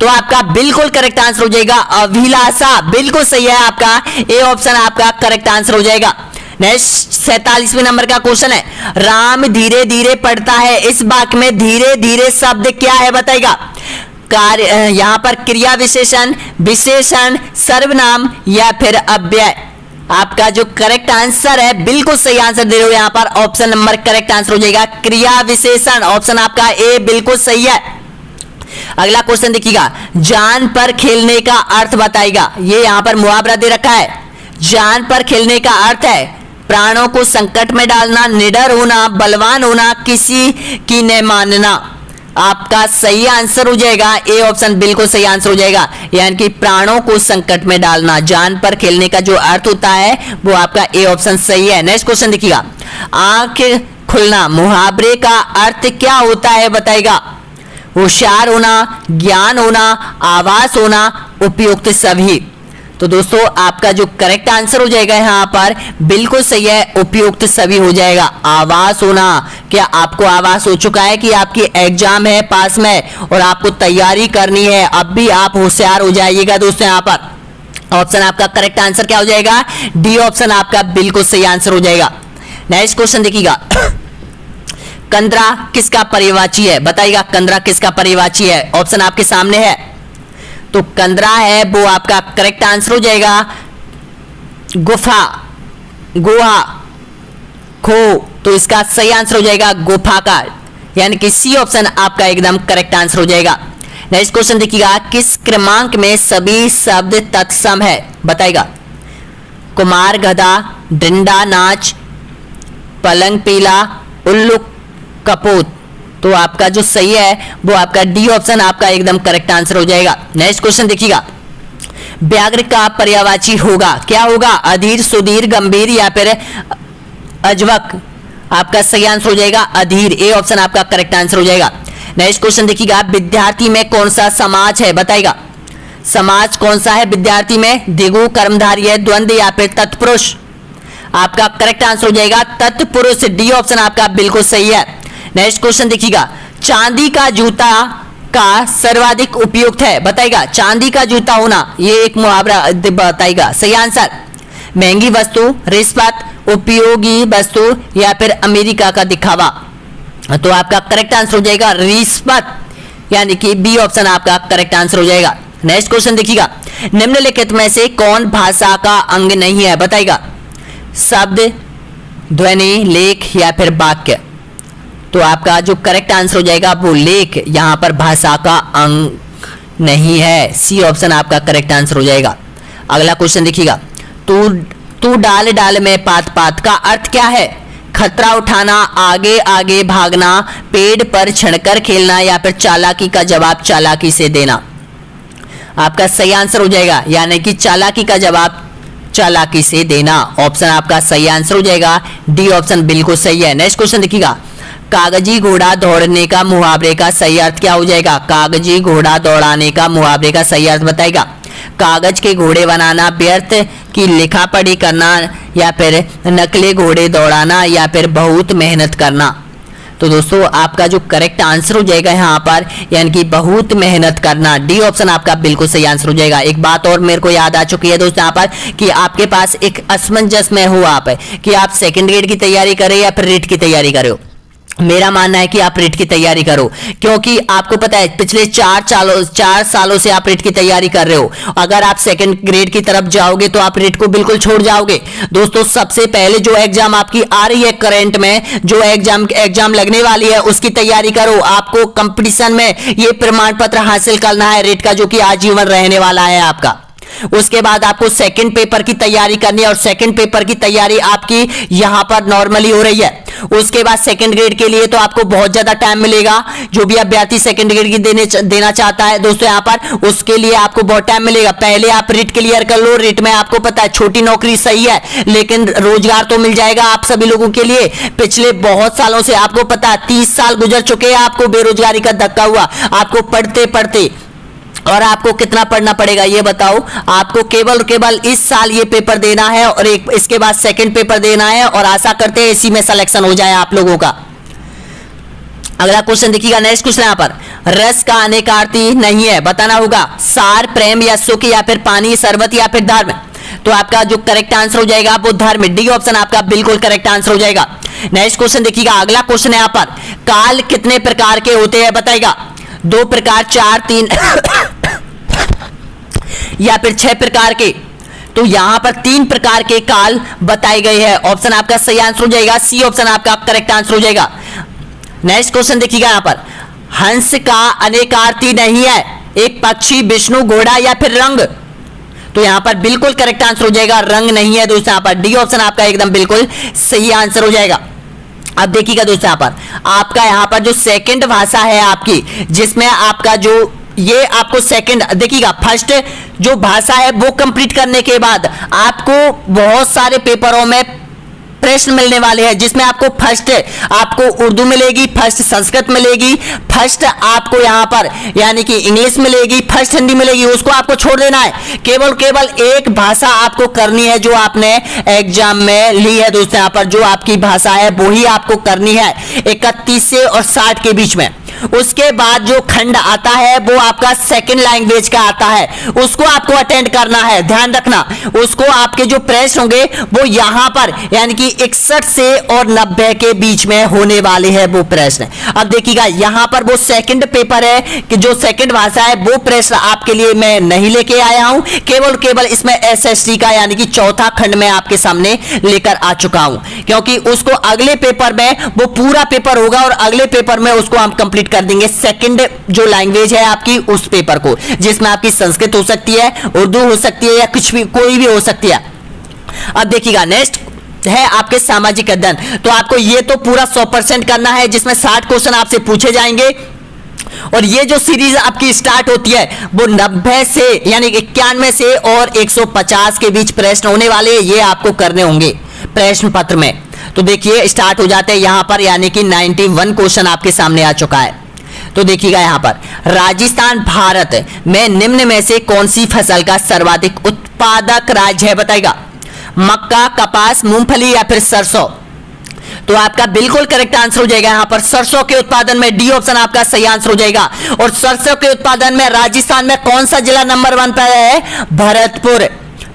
तो आपका बिल्कुल करेक्ट आंसर हो जाएगा अभिलाषा, बिल्कुल सही है आपका। ए ऑप्शन आपका करेक्ट आंसर हो जाएगा। नेक्स्ट 47वें नंबर का क्वेश्चन है, राम धीरे धीरे पढ़ता है, इस वाक्य में धीरे धीरे शब्द क्या है बताइएगा। कार्य, यहां पर क्रिया विशेषण, विशेषण, सर्वनाम या फिर अव्यय। आपका जो करेक्ट आंसर है, बिल्कुल सही आंसर दे रहे हो यहां पर, ऑप्शन नंबर करेक्ट आंसर हो जाएगा क्रिया विशेषण। ऑप्शन आपका ए बिल्कुल सही है। अगला क्वेश्चन देखिएगा, जान पर खेलने का अर्थ बताइएगा। ये यहां पर मुहावरा दे रखा है। जान पर खेलने का अर्थ है प्राणों को संकट में डालना, निडर होना, बलवान होना, किसी की न मानना। आपका सही आंसर हो जाएगा ए ऑप्शन बिल्कुल सही आंसर हो जाएगा, यानी कि प्राणों को संकट में डालना। जान पर खेलने का जो अर्थ होता है वो आपका ए ऑप्शन सही है। नेक्स्ट क्वेश्चन देखिएगा, आंख खुलना, मुहावरे का अर्थ क्या होता है बताइएगा। होशियार होना, ज्ञान होना, आवास होना, उपयुक्त सभी। तो दोस्तों आपका जो करेक्ट आंसर हो जाएगा यहाँ पर बिल्कुल सही है, उपयुक्त सभी हो जाएगा। आवास होना, क्या आपको आवास हो चुका है कि आपकी एग्जाम है पास में और आपको तैयारी करनी है, अब भी आप होशियार हो जाइएगा दोस्तों। यहाँ पर ऑप्शन आपका करेक्ट आंसर क्या हो जाएगा, डी ऑप्शन आपका बिल्कुल सही आंसर हो जाएगा। नेक्स्ट क्वेश्चन देखिएगा, कंदरा किसका पर्यायवाची है बताइएगा। कंदरा किसका पर्यायवाची है, ऑप्शन आपके सामने है। तो कंदरा है वो आपका करेक्ट आंसर हो जाएगा गुफा, गुहा, खो। तो इसका सही आंसर हो जाएगा गुफा का, यानी कि सी ऑप्शन आपका एकदम करेक्ट आंसर हो जाएगा। नेक्स्ट क्वेश्चन देखिएगा, किस क्रमांक में सभी शब्द तत्सम है बताइएगा। कुमार गधा, डंडा नाच, पलंग पीला, उल्लू कपूत। तो आपका जो सही है वो आपका डी ऑप्शन आपका एकदम करेक्ट आंसर हो जाएगा। नेक्स्ट क्वेश्चन देखिएगा, व्याघ्र का पर्यायवाची होगा, क्या होगा। अधीर, सुधीर, गंभीर या फिर अजवक। आपका सही आंसर हो जाएगा अधीर, ए ऑप्शन आपका करेक्ट आंसर हो जाएगा। नेक्स्ट क्वेश्चन देखिएगा, विद्यार्थी में कौन सा समाज है बताइएगा। समाज कौन सा है विद्यार्थी में, दिगु, कर्मधारी है, द्वंद्व या फिर तत्पुरुष। आपका करेक्ट आंसर हो जाएगा तत्पुरुष, डी ऑप्शन आपका बिल्कुल सही है। नेक्स्ट क्वेश्चन देखिएगा, चांदी का जूता का सर्वाधिक उपयुक्त है बताइएगा। चांदी का जूता होना, ये एक मुहावरा बताइएगा। सही आंसर, महंगी वस्तु, रिश्वत, उपयोगी वस्तु या फिर अमेरिका का दिखावा। तो आपका करेक्ट आंसर हो जाएगा रिश्वत, यानी कि बी ऑप्शन आपका करेक्ट आंसर हो जाएगा। नेक्स्ट क्वेश्चन देखिएगा, निम्नलिखित में से कौन भाषा का अंग नहीं है बताइएगा। शब्द, ध्वनि, लेख या फिर वाक्य। तो आपका जो करेक्ट आंसर हो जाएगा वो लेख, यहां पर भाषा का अंग नहीं है, सी ऑप्शन आपका करेक्ट आंसर हो जाएगा। अगला क्वेश्चन देखिएगा, तू डाल डाल में पात पात का अर्थ क्या है। खतरा उठाना, आगे आगे भागना, पेड़ पर चढ़कर खेलना या फिर चालाकी का जवाब चालाकी से देना। आपका सही आंसर हो जाएगा, यानी कि चालाकी का जवाब चालाकी से देना। ऑप्शन आपका सही आंसर हो जाएगा, डी ऑप्शन बिल्कुल सही है। नेक्स्ट क्वेश्चन देखिएगा, कागजी घोड़ा दौड़ने का मुहावरे का सही अर्थ क्या हो जाएगा। कागजी घोड़ा दौड़ाने का मुहावरे का सही अर्थ बताएगा। कागज के घोड़े बनाना, व्यर्थ की लिखा पढ़ी करना या फिर नकली घोड़े दौड़ाना या फिर बहुत मेहनत करना। तो दोस्तों आपका जो करेक्ट आंसर हो जाएगा यहाँ पर, यानी कि बहुत मेहनत करना, डी ऑप्शन आपका बिल्कुल सही आंसर हो जाएगा। एक बात और मेरे को याद आ चुकी है दोस्तों यहाँ पर, कि आपके पास एक असमंजस में हो आप कि आप सेकंड ग्रेड की तैयारी करें या फिर रीट की तैयारी करें। मेरा मानना है कि आप रीट की तैयारी करो, क्योंकि आपको पता है पिछले 4 सालों से आप रीट की तैयारी कर रहे हो। अगर आप सेकंड ग्रेड की तरफ जाओगे तो आप रीट को बिल्कुल छोड़ जाओगे। दोस्तों, सबसे पहले जो एग्जाम आपकी आ रही है करंट में, जो एग्जाम लगने वाली है, उसकी तैयारी करो। आपको कंपटीशन में ये प्रमाण पत्र हासिल करना है रीट का, जो कि आजीवन रहने वाला है आपका। उसके बाद आपको सेकंड पेपर की तैयारी करनी है, और सेकंड पेपर की तैयारी आपकी यहां पर नॉर्मली हो रही है। उसके बाद सेकंड ग्रेड के लिए तो आपको बहुत ज्यादा टाइम मिलेगा। जो भी अभ्यर्थी सेकंड ग्रेड की देना चाहता है दोस्तों यहां पर, उसके लिए आपको बहुत टाइम मिलेगा। पहले आप रीट क्लियर कर लो। रीट में आपको पता है छोटी नौकरी सही है, लेकिन रोजगार तो मिल जाएगा आप सभी लोगों के लिए। पिछले बहुत सालों से आपको पता है 30 साल गुजर चुके हैं आपको बेरोजगारी का धक्का हुआ, आपको पढ़ते पढ़ते। और आपको कितना पढ़ना पड़ेगा ये बताओ? आपको केवल इस साल ये पेपर देना है, और इसके बाद सेकंड पेपर देना है, और आशा करते हैं इसी में सिलेक्शन हो जाए आप लोगों का। अगला क्वेश्चन देखिएगा, नेक्स्ट क्वेश्चन यहाँ पर, रस का अनेकार्थी नहीं है, बताना होगा। सार, प्रेम या सुख, या फिर पानी, शरबत, या फिर धर्म। तो आपका जो करेक्ट आंसर हो जाएगा वो धर्म, डी ऑप्शन आपका बिल्कुल करेक्ट आंसर हो जाएगा। नेक्स्ट क्वेश्चन देखिएगा, अगला क्वेश्चन है यहाँ पर, काल कितने प्रकार के होते हैं बताएगा? 2 प्रकार, 4, 3 या फिर 6 प्रकार के? तो यहां पर 3 प्रकार के काल बताए गए हैं। ऑप्शन आपका सही आंसर हो जाएगा, सी ऑप्शन आपका करेक्ट आंसर हो जाएगा। नेक्स्ट क्वेश्चन देखिएगा यहां पर, हंस का अनेकार्थी नहीं है, एक पक्षी, विष्णु, घोड़ा, या फिर रंग। तो यहां पर बिल्कुल करेक्ट आंसर हो जाएगा, रंग नहीं है दोस्तों। यहां पर डी ऑप्शन आपका एकदम बिल्कुल सही आंसर हो जाएगा। अब देखिएगा दोस्तों यहां पर, आपका यहां पर जो सेकंड भाषा है आपकी, जिसमें आपका जो ये आपको सेकंड देखिएगा, फर्स्ट जो भाषा है वो कंप्लीट करने के बाद आपको बहुत सारे पेपरों में प्रश्न मिलने वाले हैं, जिसमें आपको फर्स्ट आपको उर्दू मिलेगी, फर्स्ट संस्कृत मिलेगी, फर्स्ट आपको यहां पर यानी कि इंग्लिश मिलेगी, फर्स्ट हिंदी मिलेगी। उसको आपको छोड़ देना है, केवल एक भाषा आपको करनी है जो आपने एग्जाम में ली है दोस्तों। यहां पर जो आपकी भाषा है वो ही आपको करनी है 31 से और 60 के बीच में। उसके बाद जो खंड आता है वो आपका सेकंड लैंग्वेज का आता है, उसको आपको अटेंड करना है। ध्यान रखना, उसको आपके जो प्रश्न होंगे वो यहां पर यानी कि 61 से और 90 के बीच में होने वाले हैं वो प्रश्न। अब देखिएगा यहां पर वो सेकंड पेपर है कि जो सेकंड भाषा है वो प्रश्न आपके लिए मैं नहीं लेके आया हूं, केवल इसमें एसएसटी का यानी कि चौथा खंड में आपके सामने लेकर आ चुका हूं, क्योंकि उसको अगले पेपर में वो पूरा पेपर होगा और अगले पेपर में उसको हम कंप्लीट कर देंगे सेकंड जो लैंग्वेज है आपकी उस पेपर को, जिसमें आपकी संस्कृत हो सकती है, उर्दू हो सकती है, या कुछ भी कोई भी हो सकती है। अब देखिएगा नेक्स्ट है आपके सामाजिक अध्ययन। तो आपको ये तो पूरा 100% करना है, जिसमें 60 क्वेश्चन आपसे पूछे जाएंगे। और ये जो सीरीज आपकी स्टार्ट होती है वो 90 से यानी 91 से और 150 के बीच प्रश्न होने वाले, ये आपको करने होंगे प्रश्न पत्र में। तो देखिए स्टार्ट हो जाते हैं यहां पर, यानी कि 91 क्वेश्चन आपके सामने आ चुका है। तो देखिएगा यहां पर, राजस्थान भारत में निम्न में से कौन सी फसल का सर्वाधिक उत्पादक राज्य है बताएगा? मक्का, कपास, मूंगफली, या फिर सरसों। तो आपका बिल्कुल करेक्ट आंसर हो जाएगा यहां पर सरसों के उत्पादन में, डी ऑप्शन आपका सही आंसर हो जाएगा। और सरसों के उत्पादन में राजस्थान में कौन सा जिला नंबर 1 पर है? भरतपुर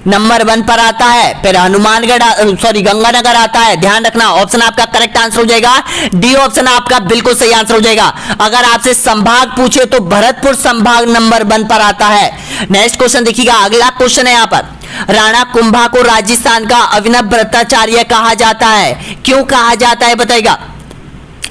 नंबर 1 पर आता है। फिर हनुमानगढ़ गंगानगर आता है। ध्यान रखना, ऑप्शन आपका करेक्ट आंसर हो जाएगा, डी ऑप्शन आपका बिल्कुल सही आंसर हो जाएगा। अगर आपसे संभाग पूछे तो भरतपुर संभाग नंबर 1 पर आता है। नेक्स्ट क्वेश्चन देखिएगा, अगला क्वेश्चन है यहां पर, राणा कुंभा को राजस्थान का अभिनव भट्टाचार्य कहा जाता है, क्यों कहा जाता है बताएगा?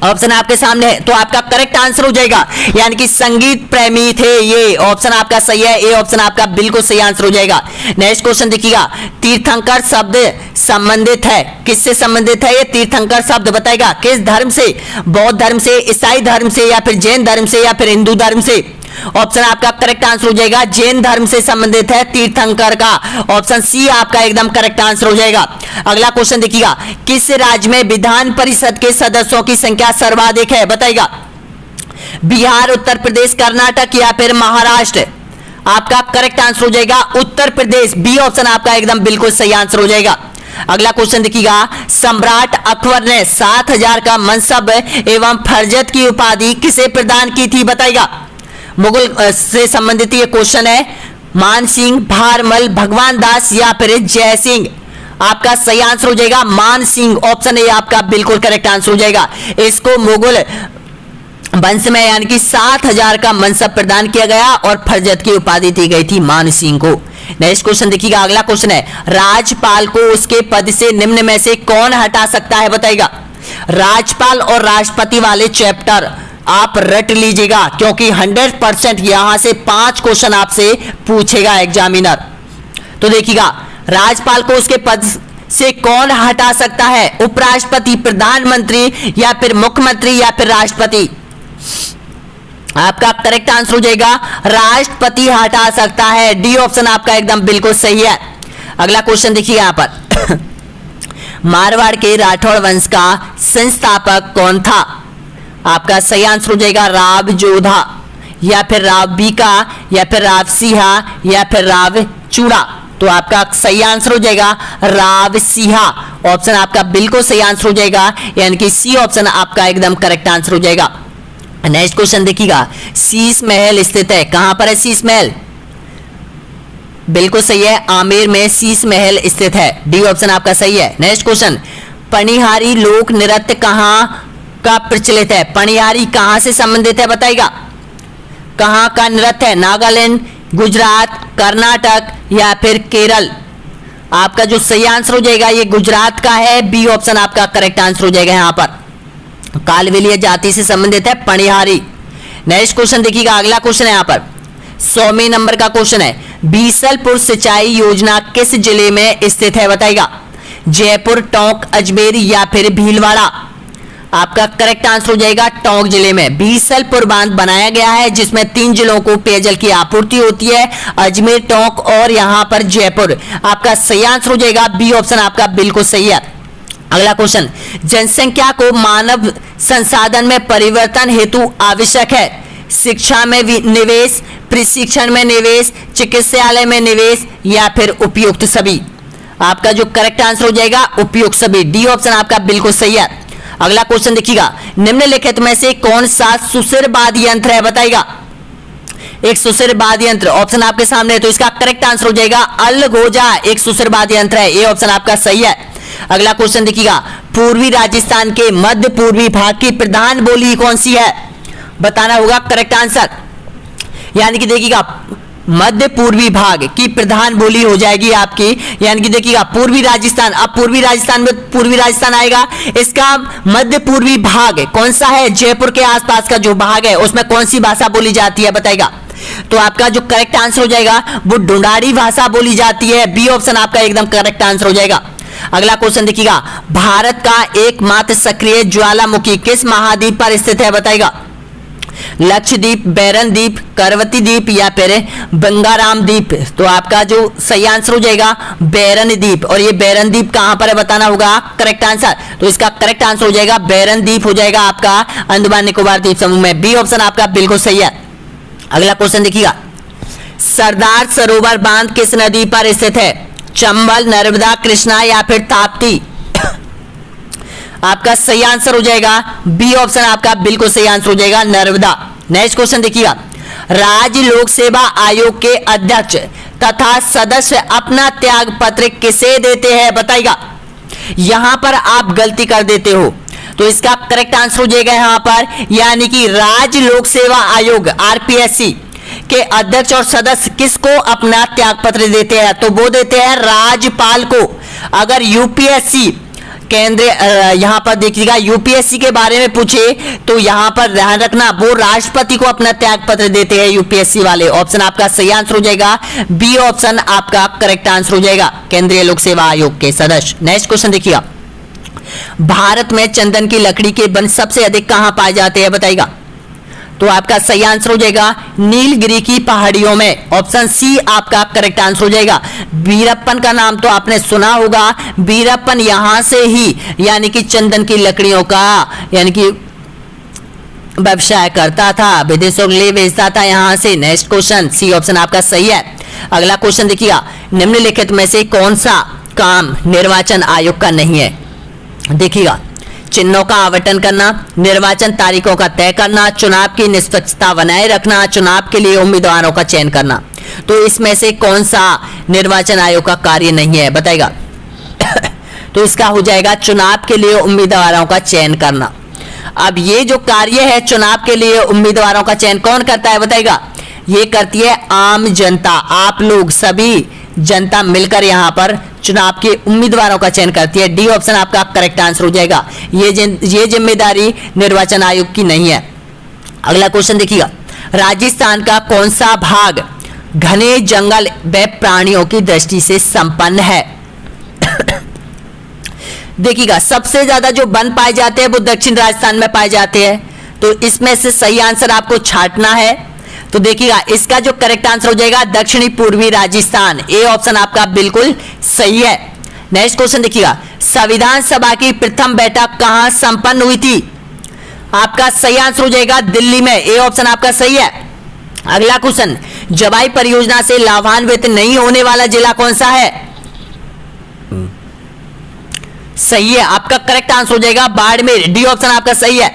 ऑप्शन आपके सामने है, तो आपका करेक्ट आंसर हो जाएगा यानी कि संगीत प्रेमी थे ये, ऑप्शन आपका सही है, ए ऑप्शन आपका बिल्कुल सही आंसर हो जाएगा। नेक्स्ट क्वेश्चन देखिएगा, तीर्थंकर शब्द संबंधित है, किससे संबंधित है ये तीर्थंकर शब्द बताएगा? किस धर्म से? बौद्ध धर्म से, ईसाई धर्म से, या फिर जैन धर्म से, या फिर हिंदू धर्म से? ऑप्शन आपका करेक्ट आंसर हो जाएगा, जैन धर्म से संबंधित है तीर्थंकर का, ऑप्शन सी आपका एकदम करेक्ट आंसर हो जाएगा। अगला क्वेश्चन देखिएगा, किस राज्य में विधान परिषद के सदस्यों की संख्या सर्वाधिक है बताएगा? बिहार, उत्तर प्रदेश, कर्नाटक, या फिर महाराष्ट्र? आपका करेक्ट आंसर हो जाएगा उत्तर प्रदेश, बी ऑप्शन आपका एकदम बिल्कुल सही आंसर हो जाएगा। अगला क्वेश्चन देखिएगा, सम्राट अकबर ने 7000 का मनसब एवं फरजत की उपाधि किसे प्रदान की थी बताएगा? मुगल से संबंधित ये क्वेश्चन है। मान सिंह, भारमल, भगवान दास, या फिर जय सिंह? आपका सही आंसर हो जाएगा मान सिंह। ऑप्शन ए आपका बिल्कुल करेक्ट आंसर हो जाएगा। इसको मुगल वंश में यानी कि 7,000 का मनसब प्रदान किया गया और फरजत की उपाधि दी गई थी मान सिंह को। नेक्स्ट क्वेश्चन देखिएगा, अगला क्वेश्चन है राज्यपाल को उसके पद से निम्न में से कौन हटा सकता है बताइएगा। राज्यपाल और राष्ट्रपति वाले चैप्टर आप रट लीजिएगा क्योंकि 100% यहां से 5 क्वेश्चन आपसे पूछेगा एग्जामिनर। तो देखिएगा, राज्यपाल को उसके पद से कौन हटा सकता है? उपराष्ट्रपति, प्रधानमंत्री या फिर मुख्यमंत्री या फिर राष्ट्रपति? आपका करेक्ट आंसर हो जाएगा राष्ट्रपति हटा सकता है। डी ऑप्शन आपका एकदम बिल्कुल सही है। अगला क्वेश्चन देखिए यहां पर मारवाड़ के राठौड़ वंश का संस्थापक कौन था? आपका सही आंसर हो जाएगा राव जोधा या फिर राव बीका या फिर राव सिंहा या फिर राव चूड़ा। तो आपका सही आंसर हो जाएगा राव सिंहा। ऑप्शन आपका बिल्कुल सही आंसर हो जाएगा, यानी कि सी ऑप्शन आपका एकदम करेक्ट आंसर हो जाएगा। नेक्स्ट क्वेश्चन देखिएगा, शीश महल स्थित है, कहां पर है शीश महल? बिल्कुल सही है, आमेर में शीश महल स्थित है। डी ऑप्शन आपका सही है। नेक्स्ट क्वेश्चन, पनिहारी लोक नृत्य कहां का प्रचलित है? पनिहारी कहां से संबंधित है बताइएगा। कहां का नृत्य है? नागालैंड, गुजरात, कर्नाटक या फिर केरल? आपका जो सही आंसर हो जाएगा ये गुजरात का है। बी ऑप्शन आपका करेक्ट आंसर हो जाएगा। यहां पर कालवेलिया जाति से संबंधित है पनिहारी। नेक्स्ट क्वेश्चन देखिएगा, अगला क्वेश्चन है यहां पर 100वें नंबर का क्वेश्चन है, बीसलपुर सिंचाई योजना किस जिले में स्थित है बताइएगा। जयपुर, टोंक, अजमेर या फिर भीलवाड़ा? आपका करेक्ट आंसर हो जाएगा टोंक जिले में बीसलपुर बांध बनाया गया है जिसमें 3 जिलों को पेयजल की आपूर्ति होती है, अजमेर, टोंक और यहां पर जयपुर। आपका सही आंसर हो जाएगा बी ऑप्शन आपका बिल्कुल सही है। अगला क्वेश्चन, जनसंख्या को मानव संसाधन में परिवर्तन हेतु आवश्यक है, शिक्षा में निवेश, प्रशिक्षण में निवेश, चिकित्सालय में निवेश या फिर उपयुक्त सभी? आपका जो करेक्ट आंसर हो जाएगा उपयुक्त सभी। डी ऑप्शन आपका बिल्कुल सही है। अगला क्वेश्चन देखिएगा, निम्नलिखित में से कौन सा सुशिर वाद्य यंत्र है बताइएगा। एक सुशिर वाद्य यंत्र ऑप्शन आपके सामने है, तो इसका करेक्ट आंसर हो जाएगा अलगोजा एक सुशिर वाद्य यंत्र है। ये ऑप्शन आपका सही है। अगला क्वेश्चन देखिएगा, पूर्वी राजस्थान के मध्य पूर्वी भाग की प्रधान बोली कौन सी है? बताना होगा करेक्ट आंसर। यानी कि देखिएगा मध्य पूर्वी भाग की प्रधान बोली हो जाएगी आपकी, यानी कि देखिएगा पूर्वी राजस्थान। अब पूर्वी राजस्थान में पूर्वी राजस्थान आएगा, इसका मध्य पूर्वी भाग कौन सा है? जयपुर के आसपास का जो भाग है उसमें कौन सी भाषा बोली जाती है बताएगा। तो आपका जो करेक्ट आंसर हो जाएगा वो ढूंढाड़ी भाषा बोली जाती है। बी ऑप्शन आपका एकदम करेक्ट आंसर हो जाएगा। अगला क्वेश्चन देखिएगा, भारत का एकमात्र सक्रिय ज्वालामुखी किस महाद्वीप पर स्थित है बताइएगा। लक्षद्वीप, बैरन द्वीप, करवती द्वीप या फिर बंगाराम द्वीप? तो आपका जो सही आंसर हो जाएगा बैरन द्वीप। और ये बैरन द्वीप कहां पर है बताना होगा करेक्ट आंसर। तो इसका करेक्ट आंसर हो जाएगा बैरन द्वीप हो जाएगा आपका अंडमान निकोबार द्वीप समूह में। बी ऑप्शन आपका बिल्कुल सही है। अगला क्वेश्चन देखिएगा, सरदार सरोवर बांध किस नदी पर स्थित है? चंबल, नर्मदा, कृष्णा या फिर ताप्ती? आपका सही आंसर हो जाएगा बी ऑप्शन आपका बिल्कुल सही आंसर हो जाएगा नर्मदा। नेक्स्ट क्वेश्चन देखिएगा, राज्य लोक सेवा आयोग के अध्यक्ष तथा सदस्य अपना त्याग पत्र किसे देते हैं बताइएगा। यहां पर आप गलती कर देते हो, तो इसका करेक्ट आंसर हो जाएगा यहां पर, यानी कि राज्य लोक सेवा आयोग आरपीएससी के अध्यक्ष और सदस्य किसको अपना त्याग पत्र देते हैं? तो वो देते हैं राज्यपाल को। अगर यूपीएससी केंद्र यहां पर देखिएगा यूपीएससी के बारे में पूछे तो यहां पर ध्यान रखना वो राष्ट्रपति को अपना त्याग पत्र देते हैं यूपीएससी वाले। ऑप्शन आपका सही आंसर हो जाएगा बी ऑप्शन आपका करेक्ट आंसर हो जाएगा, केंद्रीय लोक सेवा आयोग के सदस्य। नेक्स्ट क्वेश्चन देखिएगा, भारत में चंदन की लकड़ी के वन सबसे अधिक कहां पाए जाते हैं बताइएगा। तो आपका सही आंसर हो जाएगा नीलगिरी की पहाड़ियों में। ऑप्शन सी आपका करेक्ट आंसर हो जाएगा। वीरप्पन का नाम तो आपने सुना होगा, वीरप्पन यहां से ही यानी कि चंदन की लकड़ियों का यानी कि व्यवसाय करता था, विदेशों के लिए भेजता था यहां से। नेक्स्ट क्वेश्चन सी ऑप्शन आपका सही है। अगला क्वेश्चन देखिएगा, निम्नलिखित में से कौन सा काम निर्वाचन आयोग का नहीं है? देखिएगा, चिन्हों का आवंटन करना, निर्वाचन तारीखों का तय करना, चुनाव की निष्पक्षता बनाए रखना, चुनाव के लिए उम्मीदवारों का चयन करना। तो इसमें से कौन सा निर्वाचन आयोग का कार्य नहीं है बताइएगा। तो इसका हो जाएगा चुनाव के लिए उम्मीदवारों का चयन करना। अब ये जो कार्य है चुनाव के लिए उम्मीदवारों का चयन कौन करता है बताएगा? ये करती है आम जनता, आप लोग सभी जनता मिलकर यहाँ पर चुनाव के उम्मीदवारों का चयन करती है। डी ऑप्शन आपका करेक्ट आंसर हो जाएगा। ये जिम्मेदारी निर्वाचन आयोग की नहीं है। अगला क्वेश्चन देखिएगा, राजस्थान का कौन सा भाग घने जंगल व प्राणियों की दृष्टि से संपन्न है? देखिएगा, सबसे ज्यादा जो वन पाए जाते हैं वो दक्षिण राजस्थान में पाए जाते हैं, तो इसमें से सही आंसर आपको छांटना है। तो देखिएगा, इसका जो करेक्ट आंसर हो जाएगा दक्षिणी पूर्वी राजस्थान। ए ऑप्शन आपका बिल्कुल सही है। नेक्स्ट क्वेश्चन देखिएगा, संविधान सभा की प्रथम बैठक कहां संपन्न हुई थी? आपका सही आंसर हो जाएगा दिल्ली में। ए ऑप्शन आपका सही है। अगला क्वेश्चन, जवाई परियोजना से लाभान्वित नहीं होने वाला जिला कौन सा है? सही है, आपका करेक्ट आंसर हो जाएगा बाड़मेर। डी ऑप्शन आपका सही है।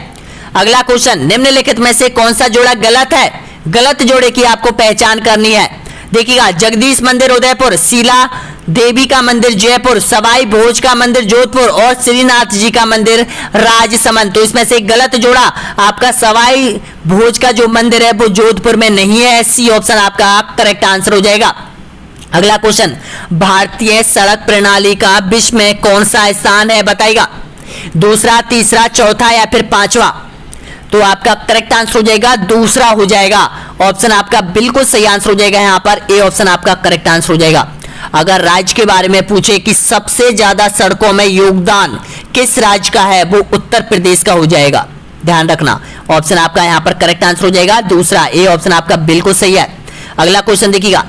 अगला क्वेश्चन, निम्नलिखित में से कौन सा जोड़ा गलत है? गलत जोड़े की आपको पहचान करनी है। देखिएगा, जगदीश मंदिर उदयपुर, शीला देवी का मंदिर जयपुर, सवाई भोज का मंदिर जोधपुर और श्रीनाथ जी का मंदिर राजसमंद। तो इसमें से गलत जोड़ा आपका सवाई भोज का जो मंदिर है वो जोधपुर में नहीं है। सी ऑप्शन आपका करेक्ट आंसर हो जाएगा। अगला क्वेश्चन, भारतीय सड़क प्रणाली का विश्व में कौन सा स्थान है बताइएगा? दूसरा, तीसरा, चौथा या फिर पांचवा? तो आपका करेक्ट आंसर हो जाएगा दूसरा हो जाएगा। ऑप्शन आपका बिल्कुल सही आंसर हो जाएगा यहाँ पर। ए ऑप्शन आपका करेक्ट आंसर हो जाएगा। अगर राज्य के बारे में पूछे कि सबसे ज्यादा सड़कों में योगदान किस राज्य का है, वो उत्तर प्रदेश का हो जाएगा। ध्यान रखना, ऑप्शन आपका यहाँ पर करेक्ट आंसर हो जाएगा दूसरा। ए ऑप्शन आपका बिल्कुल सही है। अगला क्वेश्चन देखिएगा,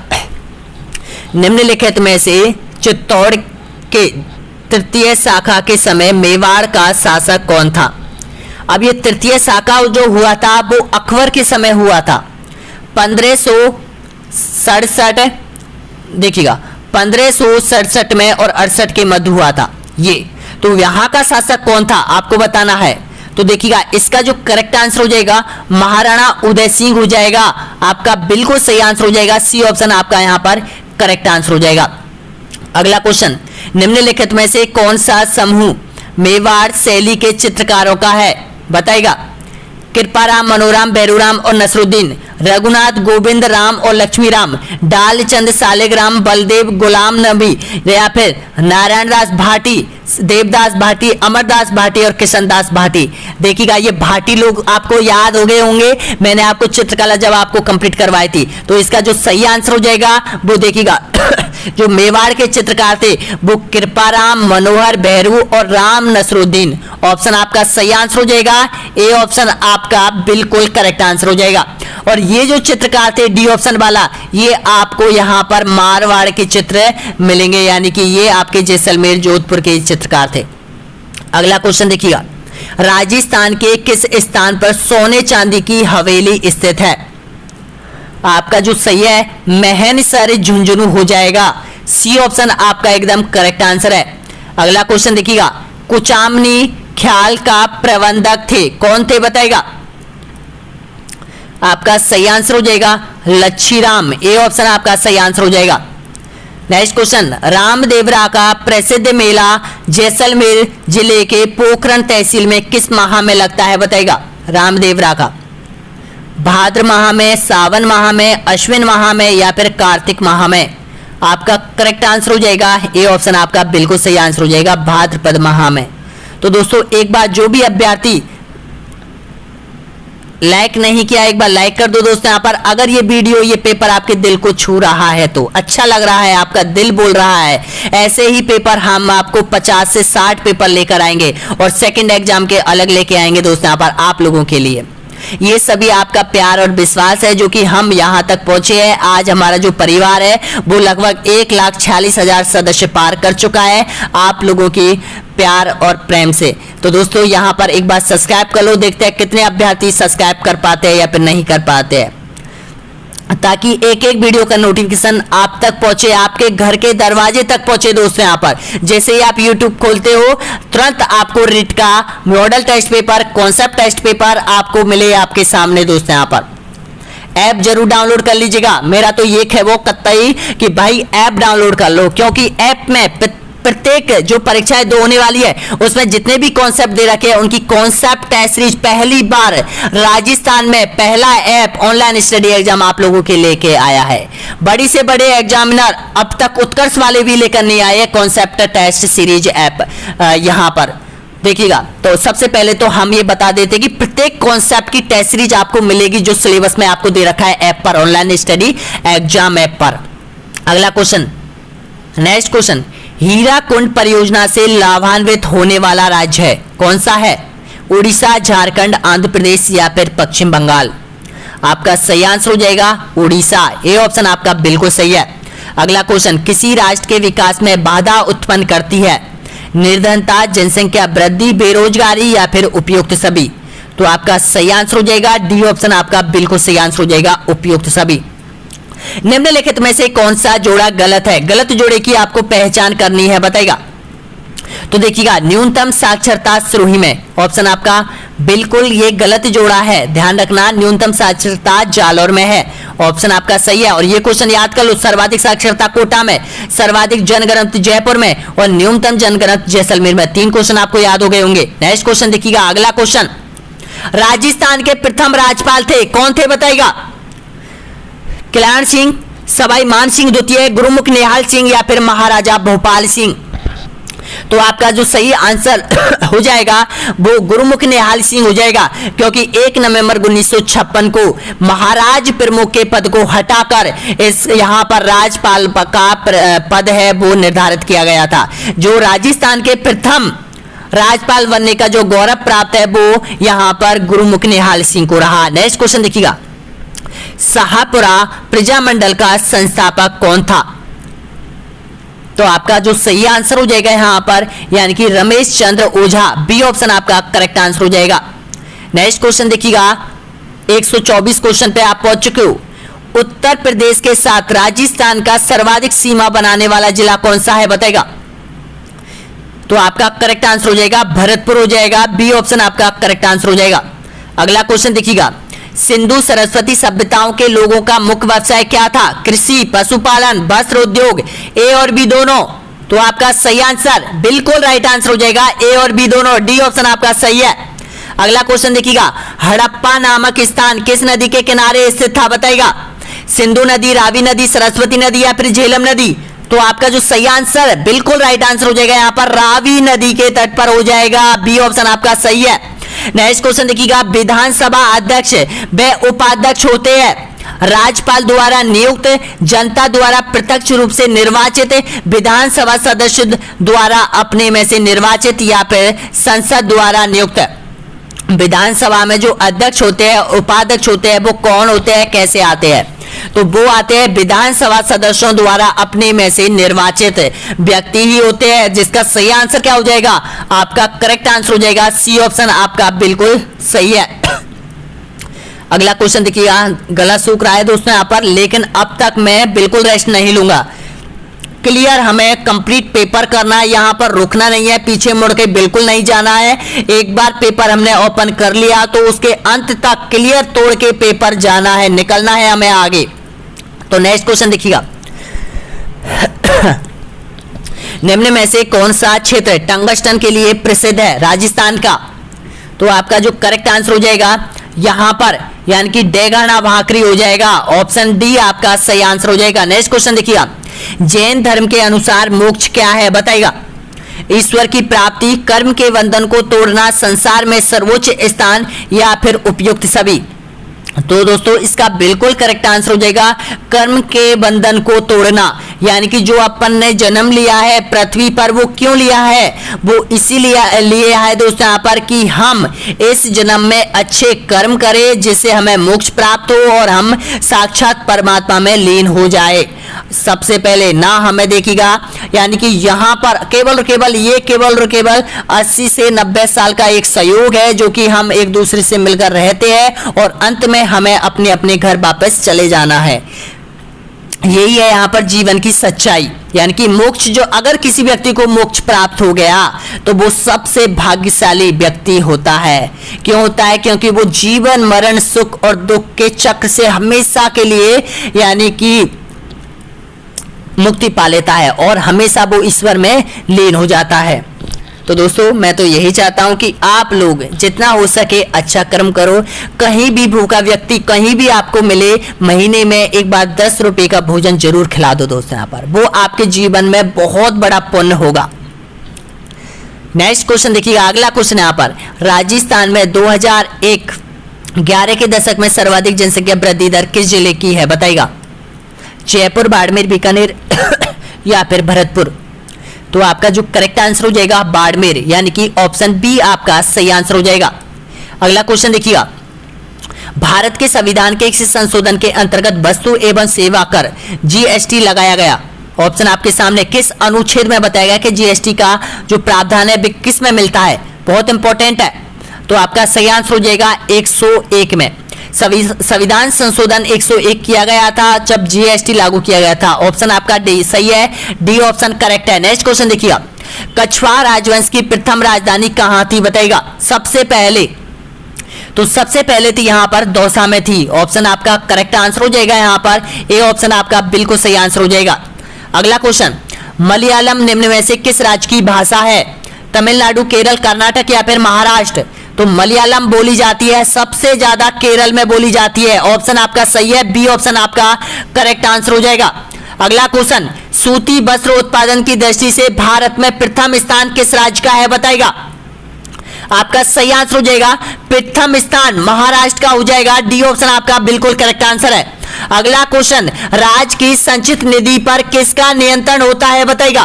निम्नलिखित में से चित्तौड़ के तृतीय शाखा के समय मेवाड़ का शासक कौन था? अब ये तृतीय शाखा जो हुआ था वो अकबर के समय हुआ था 1567। देखिएगा, 1567 में और 68 के मध्य हुआ था ये। तो यहाँ का शासक कौन था आपको बताना है। तो देखिएगा, इसका जो करेक्ट आंसर हो जाएगा महाराणा उदय सिंह हो जाएगा। आपका बिल्कुल सही आंसर हो जाएगा। सी ऑप्शन आपका यहाँ पर करेक्ट आंसर हो जाएगा। अगला क्वेश्चन, निम्नलिखित में से कौन सा समूह मेवाड़ शैली के चित्रकारों का है बताइएगा? कृपाराम, मनोराम, भैरूराम और नसरुद्दीन, रघुनाथ, गोविंद राम और लक्ष्मी राम, डालचंद, सालिग्राम, बलदेव, गुलाम नबी या फिर नारायण दास भाटी, देवदास भाटी, अमरदास भाटी और किशनदास भाटी। देखिएगा, ये भाटी लोग आपको याद हो गए होंगे, मैंने आपको चित्रकला जब आपको कंप्लीट करवाई थी। तो इसका जो सही आंसर हो जाएगा वो देखिएगा जो मेवाड़ के चित्रकार थे वो कृपाराम, मनोहर, भैरू और राम नसरुद्दीन। ऑप्शन आपका सही आंसर हो जाएगा। ए ऑप्शन आपका बिल्कुल करेक्ट आंसर हो जाएगा। और ये जो चित्रकार थे डी ऑप्शन वाला, ये आपको यहाँ पर मारवाड़ के चित्र मिलेंगे, यानी कि ये आपके जैसलमेर जोधपुर के चित्रकार थे। अगला क्वेश्चन देखिएगा, राजस्थान के किस स्थान पर सोने चांदी की हवेली स्थित है? आपका जो सही है महनसर झुंझुनू हो जाएगा। सी ऑप्शन आपका एकदम करेक्ट आंसर है। अगला क्वेश्चन देखिएगा, कुचामनी ख्याल का प्रबंधक थे कौन थे बताएगा? आपका सही आंसर हो जाएगा लच्छीराम। ए ऑप्शन आपका सही आंसर हो जाएगा। नेक्स्ट क्वेश्चन, रामदेवरा का प्रसिद्ध मेला जैसलमेर जिले के पोखरण तहसील में किस माह में लगता है बताएगा? रामदेवरा का भाद्र माह में, सावन माह में, अश्विन माह में या फिर कार्तिक माह में? आपका करेक्ट आंसर हो जाएगा ए ऑप्शन आपका बिल्कुल सही आंसर हो जाएगा भाद्रपद माह में। तो दोस्तों, एक बार जो भी अभ्यर्थी लाइक नहीं किया एक बार लाइक कर दो दोस्तों। यहाँ पर अगर ये वीडियो ये पेपर आपके दिल को छू रहा है, तो अच्छा लग रहा है, आपका दिल बोल रहा है, ऐसे ही पेपर हम आपको 50 से 60 पेपर लेकर आएंगे और सेकंड एग्जाम के अलग लेके आएंगे दोस्तों यहाँ पर आप लोगों के लिए। ये सभी आपका प्यार और विश्वास है जो कि हम यहाँ तक पहुंचे हैं। आज हमारा जो परिवार है वो लगभग 1,46,000 सदस्य पार कर चुका है आप लोगों की प्यार और प्रेम से। तो दोस्तों, यहाँ पर एक बार सब्सक्राइब कर लो, देखते हैं कितने अभ्यर्थी सब्सक्राइब कर पाते हैं या फिर नहीं कर पाते हैं, ताकि एक एक वीडियो का नोटिफिकेशन आप तक पहुंचे, आपके घर के दरवाजे तक पहुंचे दोस्तों। यहाँ पर जैसे ही आप YouTube खोलते हो तुरंत आपको रीट का model test paper, concept test paper आपको मिले आपके सामने दोस्तों। यहाँ पर ऐप जरूर डाउनलोड कर लीजिएगा। मेरा तो ये है वो कतई कि भाई ऐप डाउनलोड कर लो, क्योंकि ऐप में प्रत्येक प्रत्येक जो परीक्षाएं दो होने वाली है उसमें जितने भी कॉन्सेप्ट दे रखे हैं उनकी कॉन्सेप्ट टेस्ट सीरीज पहली बार राजस्थान में पहला ऐप ऑनलाइन स्टडी एग्जाम आप लोगों के लेके आया है। बड़ी से बड़े एग्जामिनर अब तक उत्कर्ष वाले भी लेकर नहीं आए कॉन्सेप्ट टेस्ट सीरीज ऐप यहां पर देखिएगा। तो सबसे पहले तो हम ये बता देते कि प्रत्येक कॉन्सेप्ट की टेस्ट सीरीज आपको मिलेगी जो सिलेबस में आपको दे रखा है ऐप पर, ऑनलाइन स्टडी एग्जाम ऐप पर। अगला क्वेश्चन, नेक्स्ट क्वेश्चन, हीराकुंड परियोजना से लाभान्वित होने वाला राज्य है कौन सा है? उड़ीसा, झारखंड, आंध्र प्रदेश या फिर पश्चिम बंगाल? आपका सही आंसर हो जाएगा उड़ीसा। ए ऑप्शन आपका बिल्कुल सही है। अगला क्वेश्चन, किसी राष्ट्र के विकास में बाधा उत्पन्न करती है? निर्धनता, जनसंख्या वृद्धि, बेरोजगारी या फिर उपयुक्त सभी? तो आपका सही आंसर हो जाएगा डी ऑप्शन आपका बिल्कुल सही आंसर हो जाएगा, उपयुक्त सभी। निम्नलिखित में से कौन सा जोड़ा गलत है? गलत जोड़े की आपको पहचान करनी है, बताएगा। तो देखिएगा, न्यूनतम साक्षरता सिरोही में, ऑप्शन आपका बिल्कुल ये गलत जोड़ा है, ध्यान रखना। न्यूनतम साक्षरता जालौर में है, ऑप्शन आपका सही है। और ये क्वेश्चन याद कर लो, सर्वाधिक साक्षरता कोटा में, सर्वाधिक जनगणना जयपुर में और न्यूनतम जनगणना जैसलमेर में। 3 क्वेश्चन आपको याद हो गए होंगे। नेक्स्ट क्वेश्चन देखिएगा, अगला क्वेश्चन, राजस्थान के प्रथम राज्यपाल थे कौन थे, बताइएगा। कल्याण सिंह, सवाई मान सिंह द्वितीय, गुरुमुख निहाल सिंह या फिर महाराजा भोपाल सिंह? तो आपका जो सही आंसर हो जाएगा वो गुरुमुख निहाल सिंह हो जाएगा, क्योंकि 1 नवंबर 1956 को महाराज प्रमुख के पद को हटाकर इस यहां पर राज्यपाल का पद है वो निर्धारित किया गया था। जो राजस्थान के प्रथम राज्यपाल बनने का जो गौरव प्राप्त है वो यहां पर गुरुमुख निहाल सिंह को रहा। नेक्स्ट क्वेश्चन देखिएगा, शाहपुरा प्रजामंडल का संस्थापक कौन था? तो आपका जो सही आंसर हो जाएगा यहां पर यानी कि रमेश चंद्र ओझा, बी ऑप्शन आपका करेक्ट आंसर हो जाएगा। नेक्स्ट क्वेश्चन देखिएगा, 124 क्वेश्चन पे आप पहुंच चुके हो। उत्तर प्रदेश के साथ राजस्थान का सर्वाधिक सीमा बनाने वाला जिला कौन सा है, बताएगा। तो आपका करेक्ट आंसर हो जाएगा भरतपुर हो जाएगा, बी ऑप्शन आपका करेक्ट आंसर हो जाएगा। अगला क्वेश्चन देखिएगा, सिंधु सरस्वती सभ्यताओं के लोगों का मुख्य व्यवसाय क्या था? कृषि, पशुपालन, वस्त्र उद्योग, ए और बी दोनों? तो आपका सही आंसर बिल्कुल राइट आंसर हो जाएगा ए और बी दोनों, डी ऑप्शन आपका सही है। अगला क्वेश्चन देखिएगा, हड़प्पा नामक स्थान किस नदी के किनारे स्थित था, बताइएगा। सिंधु नदी, रावी नदी, सरस्वती नदी या फिर झेलम नदी? तो आपका जो सही आंसर बिल्कुल राइट आंसर हो जाएगा यहाँ पर रावी नदी के तट पर हो जाएगा, बी ऑप्शन आपका सही है। नेक्स्ट क्वेश्चन देखिएगा, विधानसभा अध्यक्ष व उपाध्यक्ष होते हैं राज्यपाल द्वारा नियुक्त, जनता द्वारा प्रत्यक्ष रूप से निर्वाचित, विधानसभा सदस्य द्वारा अपने में से निर्वाचित या फिर संसद द्वारा नियुक्त? विधानसभा में जो अध्यक्ष होते हैं, उपाध्यक्ष होते हैं, वो कौन होते हैं, कैसे आते हैं? तो वो आते हैं विधानसभा सदस्यों द्वारा अपने में से निर्वाचित व्यक्ति ही होते हैं, जिसका सही आंसर क्या हो जाएगा? आपका करेक्ट आंसर हो जाएगा सी ऑप्शन आपका बिल्कुल सही है। अगला क्वेश्चन देखिएगा, गला सूख रहा है दोस्तों यहाँ पर, लेकिन अब तक मैं बिल्कुल रेस्ट नहीं लूंगा। क्लियर, हमें कंप्लीट पेपर करना है, यहाँ पर रुकना नहीं है, पीछे मुड़ के बिल्कुल नहीं जाना है। एक बार पेपर हमने ओपन कर लिया तो उसके अंत तक क्लियर तोड़ के पेपर जाना है, निकलना है हमें आगे। तो नेक्स्ट क्वेश्चन देखिएगा, निम्न में से कौन सा क्षेत्र टंगस्टन के लिए प्रसिद्ध है राजस्थान का? तो आपका जो करेक्ट आंसर हो जाएगा यहां पर यानी कि डेगाना भाकरी हो जाएगा, ऑप्शन डी आपका सही आंसर हो जाएगा। नेक्स्ट क्वेश्चन देखिएगा, जैन धर्म के अनुसार मोक्ष क्या है, बताइएगा। ईश्वर की प्राप्ति, कर्म के बंधन को तोड़ना, संसार में सर्वोच्च स्थान या फिर उपयुक्त सभी? तो दोस्तों इसका बिल्कुल करेक्ट आंसर हो जाएगा कर्म के बंधन को तोड़ना, यानी कि जो अपन ने जन्म लिया है पृथ्वी पर वो क्यों लिया है? वो इसीलिए लिया है दोस्तों यहाँ पर कि हम इस जन्म में अच्छे कर्म करें जिससे हमें मोक्ष प्राप्त हो और हम साक्षात परमात्मा में लीन हो जाए। सबसे पहले ना हमें देखिएगा यानी कि यहाँ पर केवल और केवल 80 से 90 साल का एक सहयोग है जो कि हम एक दूसरे से मिलकर रहते हैं और अंत में हमें अपने अपने घर वापस चले जाना है। यही है यहाँ पर जीवन की सच्चाई, यानी कि मोक्ष, जो अगर किसी व्यक्ति को मोक्ष प्राप्त हो गया तो वो सबसे भाग्यशाली व्यक्ति होता है। क्यों होता है? क्योंकि वो जीवन मरण सुख और दुख के चक्र से हमेशा के लिए यानी कि मुक्ति पा लेता है और हमेशा वो ईश्वर में लीन हो जाता है। तो दोस्तों मैं तो यही चाहता हूं कि आप लोग जितना हो सके अच्छा कर्म करो। कहीं भी भूखा व्यक्ति कहीं भी आपको मिले, महीने में एक बार 10 रुपए का भोजन जरूर खिला दो दोस्तों, यहाँ पर वो आपके जीवन में बहुत बड़ा पुण्य होगा। नेक्स्ट क्वेश्चन देखिएगा, अगला क्वेश्चन यहाँ पर, राजस्थान में 2011 के दशक में सर्वाधिक जनसंख्या वृद्धि दर किस जिले की है बताइएगा? जयपुर, बाड़मेर, बीकानेर या फिर भरतपुर? तो आपका जो करेक्ट आंसर हो जाएगा बाड़मेर, यानी कि ऑप्शन बी आपका सही आंसर हो जाएगा। अगला क्वेश्चन देखिएगा, भारत के संविधान के किस संशोधन के अंतर्गत वस्तु एवं सेवा कर जीएसटी लगाया गया? ऑप्शन आपके सामने, किस अनुच्छेद में बताया गया कि जीएसटी का जो प्रावधान है किस में मिलता है? बहुत इंपॉर्टेंट है। तो आपका सही आंसर हो जाएगा 101 में। संविधान संशोधन 101 किया गया था जब जीएसटी लागू किया गया था। ऑप्शन आपका डी सही है, डी ऑप्शन करेक्ट है। नेक्स्ट क्वेश्चन देखिएगा, कछवाड़ राजवंश की प्रथम राजधानी कहां थी बताइएगा? सबसे पहले तो सबसे पहले थी यहां पर दौसा में थी। ऑप्शन आपका करेक्ट आंसर हो जाएगा, यहां पर ए ऑप्शन आपका बिल्कुल सही आंसर हो जाएगा। अगला क्वेश्चन, मलयालम निम्न में से किस राज्य की भाषा है? तमिलनाडु, केरल, कर्नाटक या फिर महाराष्ट्र? तो मलयालम बोली जाती है सबसे ज्यादा केरल में बोली जाती है। ऑप्शन आपका सही है, बी ऑप्शन आपका करेक्ट आंसर हो जाएगा। अगला क्वेश्चन, सूती वस्त्र उत्पादन की दृष्टि से भारत में प्रथम स्थान किस राज्य का है बताइएगा? आपका सही आंसर हो जाएगा प्रथम स्थान महाराष्ट्र का हो जाएगा, डी ऑप्शन आपका बिल्कुल करेक्ट आंसर है। अगला क्वेश्चन, राज्य की संचित निधि पर किसका नियंत्रण होता है बताइएगा?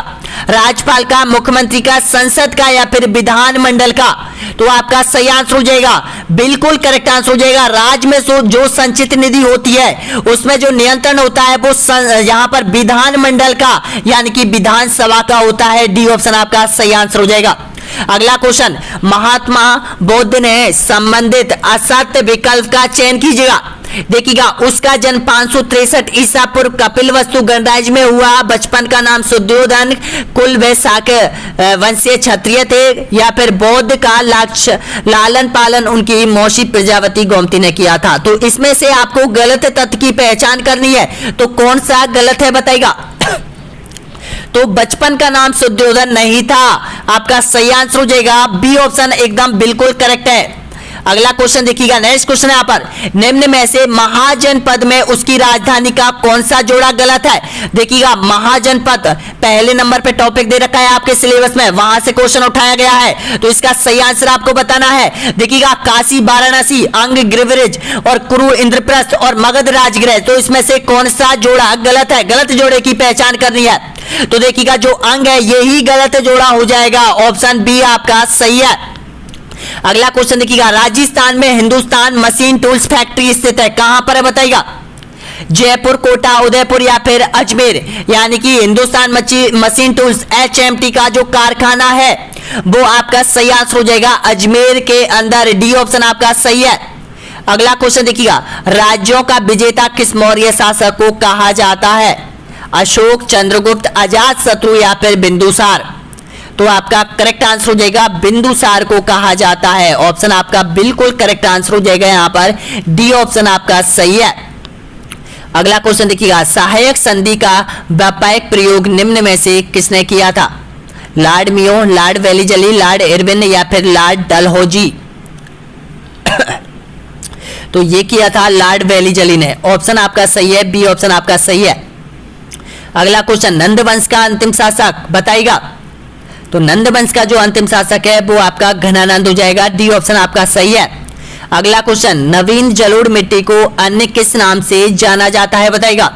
राज्यपाल का, मुख्यमंत्री का, संसद का या फिर विधानमंडल का? तो आपका सही आंसर हो जाएगा बिल्कुल करेक्ट आंसर हो जाएगा, राज्य में जो संचित निधि होती है उसमें जो नियंत्रण होता है वो यहाँ पर विधानमंडल का यानी कि विधानसभा का होता है, डी ऑप्शन आपका सही आंसर हो जाएगा। अगला क्वेश्चन, महात्मा बुद्ध ने संबंधित असत्य विकल्प का चयन कीजिएगा। देखिएगा, उसका जन्म 563 ईसा पूर्व कपिलवस्तु गणराज्य में हुआ, बचपन का नाम सुद्योधन, कुल वे शाक्य वंशीय क्षत्रिय थे, या फिर बौद्ध का लालन पालन उनकी मौसी प्रजावती गोमती ने किया था। तो इसमें से आपको गलत तथ्य की पहचान करनी है, तो कौन सा गलत है बताइएगा? तो बचपन का नाम सुद्योधन नहीं था, आपका सही आंसर हो जाएगा बी ऑप्शन एकदम बिल्कुल करेक्ट है। अगला क्वेश्चन देखिएगा, नेक्स्ट क्वेश्चन यहाँ पर, निम्न में से महाजनपद में उसकी राजधानी का कौन सा जोड़ा गलत है? देखिएगा, महाजनपद पहले नंबर पे टॉपिक दे रखा है आपके सिलेबस में, वहां से क्वेश्चन उठाया गया है, तो इसका सही आंसर आपको बताना है। देखिएगा, काशी, वाराणसी, अंग, गिरिव्रज और कुरु, इंद्रप्रस्थ और मगध राजगृह, तो इसमें से कौन सा जोड़ा गलत है? गलत जोड़े की पहचान करनी है। तो देखिएगा, जो अंग है यही गलत जोड़ा हो जाएगा, ऑप्शन बी आपका सही है। अगला क्वेश्चन देखिएगा, राजस्थान में हिंदुस्तान मशीन टूल्स फैक्ट्री स्थित है, कहां पर है बताइएगा? जयपुर, कोटा, उदयपुर या फिर अजमेर? यानी कि हिंदुस्तान मशीन टूल्स HMT का जो कारखाना है वो आपका सही आंसर हो जाएगा अजमेर के अंदर, डी ऑप्शन आपका सही है। अगला क्वेश्चन देखिएगा, राज्यों का विजेता किस मौर्य शासक को कहा जाता है? अशोक, चंद्रगुप्त, अजातशत्रु या फिर बिंदुसार? तो आपका करेक्ट आंसर हो जाएगा बिंदुसार को कहा जाता है, ऑप्शन आपका बिल्कुल करेक्ट आंसर हो जाएगा यहाँ पर, डी ऑप्शन आपका सही है। अगला क्वेश्चन देखिएगा, सहायक संधि का व्यापक प्रयोग निम्न में से किसने किया था? लॉर्ड मियो, लॉर्ड वेलिजली, लॉर्ड इरविन या फिर लॉर्ड डलहौजी? तो ये किया था लॉर्ड वेलिजली ने, ऑप्शन आपका सही है, बी ऑप्शन आपका सही है। अगला क्वेश्चन, नंद वंश का अंतिम शासक बताइएगा? तो नंद वंश का जो अंतिम शासक है वो आपका घनानंद हो जाएगा, डी ऑप्शन आपका सही है। अगला क्वेश्चन, नवीन जलोढ़ मिट्टी को अन्य किस नाम से जाना जाता है बताइएगा?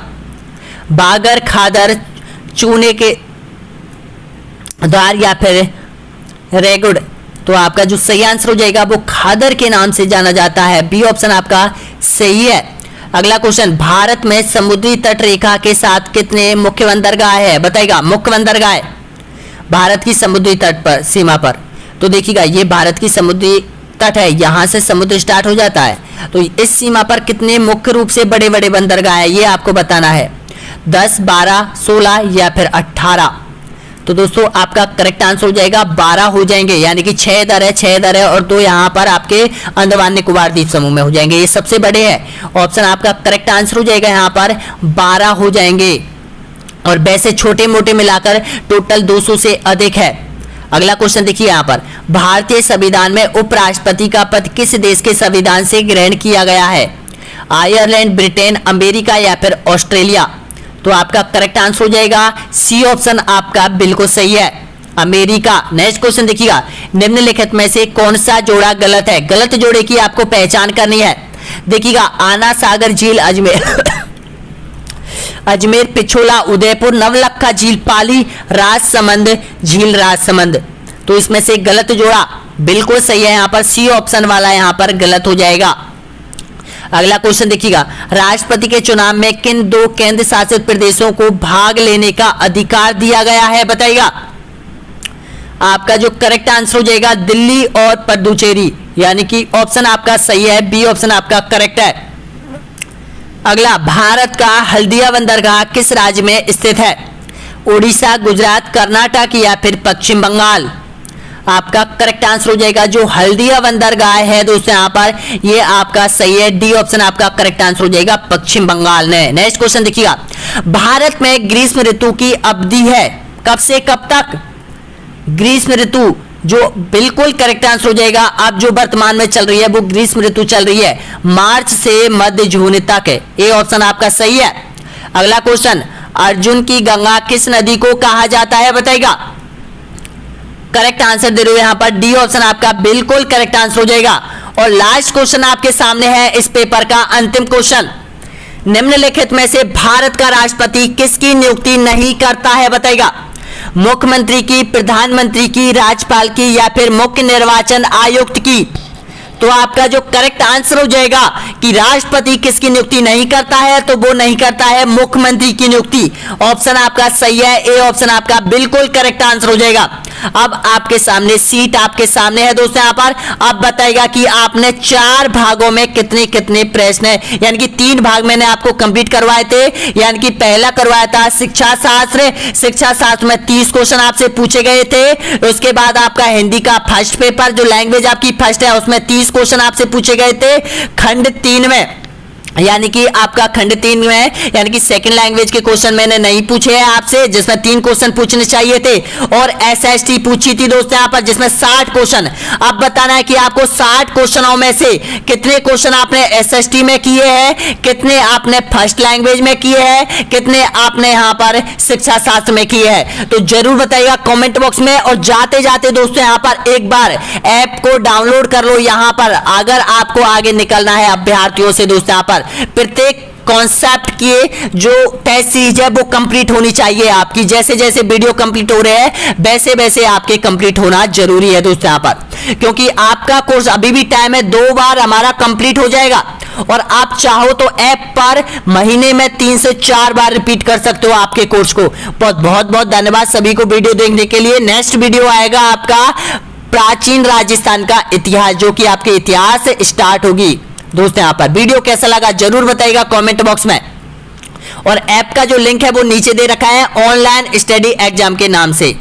बागर, खादर, चूने के द्वार या फिर रेगुड़? तो आपका जो सही आंसर हो जाएगा वो खादर के नाम से जाना जाता है, बी ऑप्शन आपका सही है। अगला क्वेश्चन, भारत में समुद्री तट रेखा के साथ कितने मुख्य बंदरगाह है बताइएगा? मुख्य बंदरगाह भारत की समुद्री तट पर सीमा पर, तो देखिएगा ये भारत की समुद्री तट है, यहां से समुद्र स्टार्ट हो जाता है, तो इस सीमा पर कितने मुख्य रूप से बड़े बड़े बंदरगाह है ये आपको बताना है, 10, 12, 16 या फिर 18? तो दोस्तों आपका करेक्ट आंसर हो जाएगा 12 हो जाएंगे, यानी कि 6 इधर है, 6 इधर है और 2 यहाँ पर आपके अंडमान निकोबार द्वीप समूह में हो जाएंगे, ये सबसे बड़े हैं। ऑप्शन आपका करेक्ट आंसर हो जाएगा यहाँ पर 12 हो जाएंगे। और वैसे छोटे मोटे मिलाकर टोटल 200 से अधिक है। अगला क्वेश्चन देखिए यहाँ पर, भारतीय संविधान में उपराष्ट्रपति का पद किस देश के संविधान से ग्रहण किया गया है? आयरलैंड, ब्रिटेन, अमेरिका या फिर ऑस्ट्रेलिया? तो आपका करेक्ट आंसर हो जाएगा सी ऑप्शन आपका बिल्कुल सही है, अमेरिका। नेक्स्ट क्वेश्चन देखिएगा, निम्नलिखित में से कौन सा जोड़ा गलत है? गलत जोड़े की आपको पहचान करनी है। देखिएगा, आना सागर झील अजमेर अजमेर, पिछोला, उदयपुर, नवलखा झील, पाली, राजसमंद झील, राजसमंद। तो इसमें से गलत जोड़ा बिल्कुल सही है, यहाँ पर सी ऑप्शन वाला यहाँ पर गलत हो जाएगा। अगला क्वेश्चन देखिएगा, राष्ट्रपति के चुनाव में किन 2 केंद्र शासित प्रदेशों को भाग लेने का अधिकार दिया गया है? बताइएगा। आपका जो करेक्ट आंसर हो जाएगा दिल्ली और पुडुचेरी, यानी कि ऑप्शन आपका सही है, बी ऑप्शन आपका करेक्ट है। अगला, भारत का हल्दिया बंदरगाह किस राज्य में स्थित है? उड़ीसा, गुजरात, कर्नाटक या फिर पश्चिम बंगाल? आपका करेक्ट आंसर हो जाएगा जो हल्दिया बंदरगाह है दोस्तों यहाँ पर, ये आपका सही है, डी ऑप्शन आपका करेक्ट आंसर हो जाएगा, पश्चिम बंगाल में। नेक्स्ट क्वेश्चन देखिएगा, भारत में ग्रीष्म ऋतु की अवधि है कब से कब तक? ग्रीष्म ऋतु जो बिल्कुल करेक्ट आंसर हो जाएगा, अब जो वर्तमान में चल रही है वो ग्रीष्म ऋतु चल रही है, मार्च से मध्य जून तक है, ए ऑप्शन आपका सही है। अगला क्वेश्चन, अर्जुन की गंगा किस नदी को कहा जाता है? बताइएगा। करेक्ट आंसर दे रहे हो यहाँ पर, डी ऑप्शन आपका बिल्कुल करेक्ट आंसर हो जाएगा। और लास्ट क्वेश्चन आपके सामने है इस पेपर का अंतिम क्वेश्चन, निम्नलिखित में से भारत का राष्ट्रपति किसकी नियुक्ति नहीं करता है? बताइएगा। मुख्यमंत्री की, प्रधानमंत्री की, राज्यपाल की या फिर मुख्य निर्वाचन आयुक्त की? तो आपका जो करेक्ट आंसर हो जाएगा कि राष्ट्रपति किसकी नियुक्ति नहीं करता है, तो वो नहीं करता है मुख्यमंत्री की नियुक्ति, ऑप्शन आपका सही है, ए ऑप्शन आपका बिल्कुल करेक्ट आंसर हो जाएगा। अब आपके सामने सीट आपके सामने है दोस्तों यहाँ पर, अब बताएगा कि आपने 4 भागों में कितने कितने प्रश्न है, यानी कि 3 भाग मैंने आपको कंप्लीट करवाए थे, यानी कि पहला करवाया था शिक्षा शास्त्र, शिक्षा शास्त्र में 30 क्वेश्चन आपसे पूछे गए थे। उसके बाद आपका हिंदी का फर्स्ट पेपर जो लैंग्वेज आपकी फर्स्ट है उसमें 30 क्वेश्चन आपसे पूछे गए थे। खंड 3 में, यानी कि आपका खंड 3 में, यानी कि सेकंड लैंग्वेज के क्वेश्चन मैंने नहीं पूछे हैं आपसे, जिसमें 3 क्वेश्चन पूछने चाहिए थे, और एसएसटी पूछी थी दोस्तों यहाँ पर जिसमें 60 क्वेश्चन। अब बताना है कि आपको 60 क्वेश्चनों में से कितने क्वेश्चन आपने एसएसटी में किए हैं, कितने आपने फर्स्ट लैंग्वेज में किए हैं, कितने आपने यहाँ पर शिक्षा शास्त्र में किए हैं। तो जरूर बताइएगा कॉमेंट बॉक्स में। और जाते जाते दोस्तों यहाँ पर एक बार ऐप को डाउनलोड कर लो यहाँ पर, अगर आपको आगे निकलना है अभ्यर्थियों से दोस्तों यहाँ पर। प्रत्येक कॉन्सेप्ट की जो टेस्ट सीरीज है वो कंप्लीट होनी चाहिए आपकी, जैसे जैसे वीडियो कंप्लीट हो रहे हैं वैसे वैसे आपके कंप्लीट होना जरूरी है दोस्तों यहाँ पर, क्योंकि आपका कोर्स अभी भी टाइम है, 2 बार हमारा कंप्लीट हो जाएगा। और आप चाहो तो ऐप पर महीने में 3 से 4 बार रिपीट कर सकते हो आपके कोर्स को। बहुत बहुत धन्यवाद सभी को वीडियो देखने के लिए। नेक्स्ट वीडियो आएगा आपका प्राचीन राजस्थान का इतिहास, जो कि आपके इतिहास से स्टार्ट होगी दोस्तों यहाँ पर। वीडियो कैसा लगा जरूर बताइएगा कमेंट बॉक्स में। और ऐप का जो लिंक है वो नीचे दे रखा है, ऑनलाइन स्टडी एग्जाम के नाम से।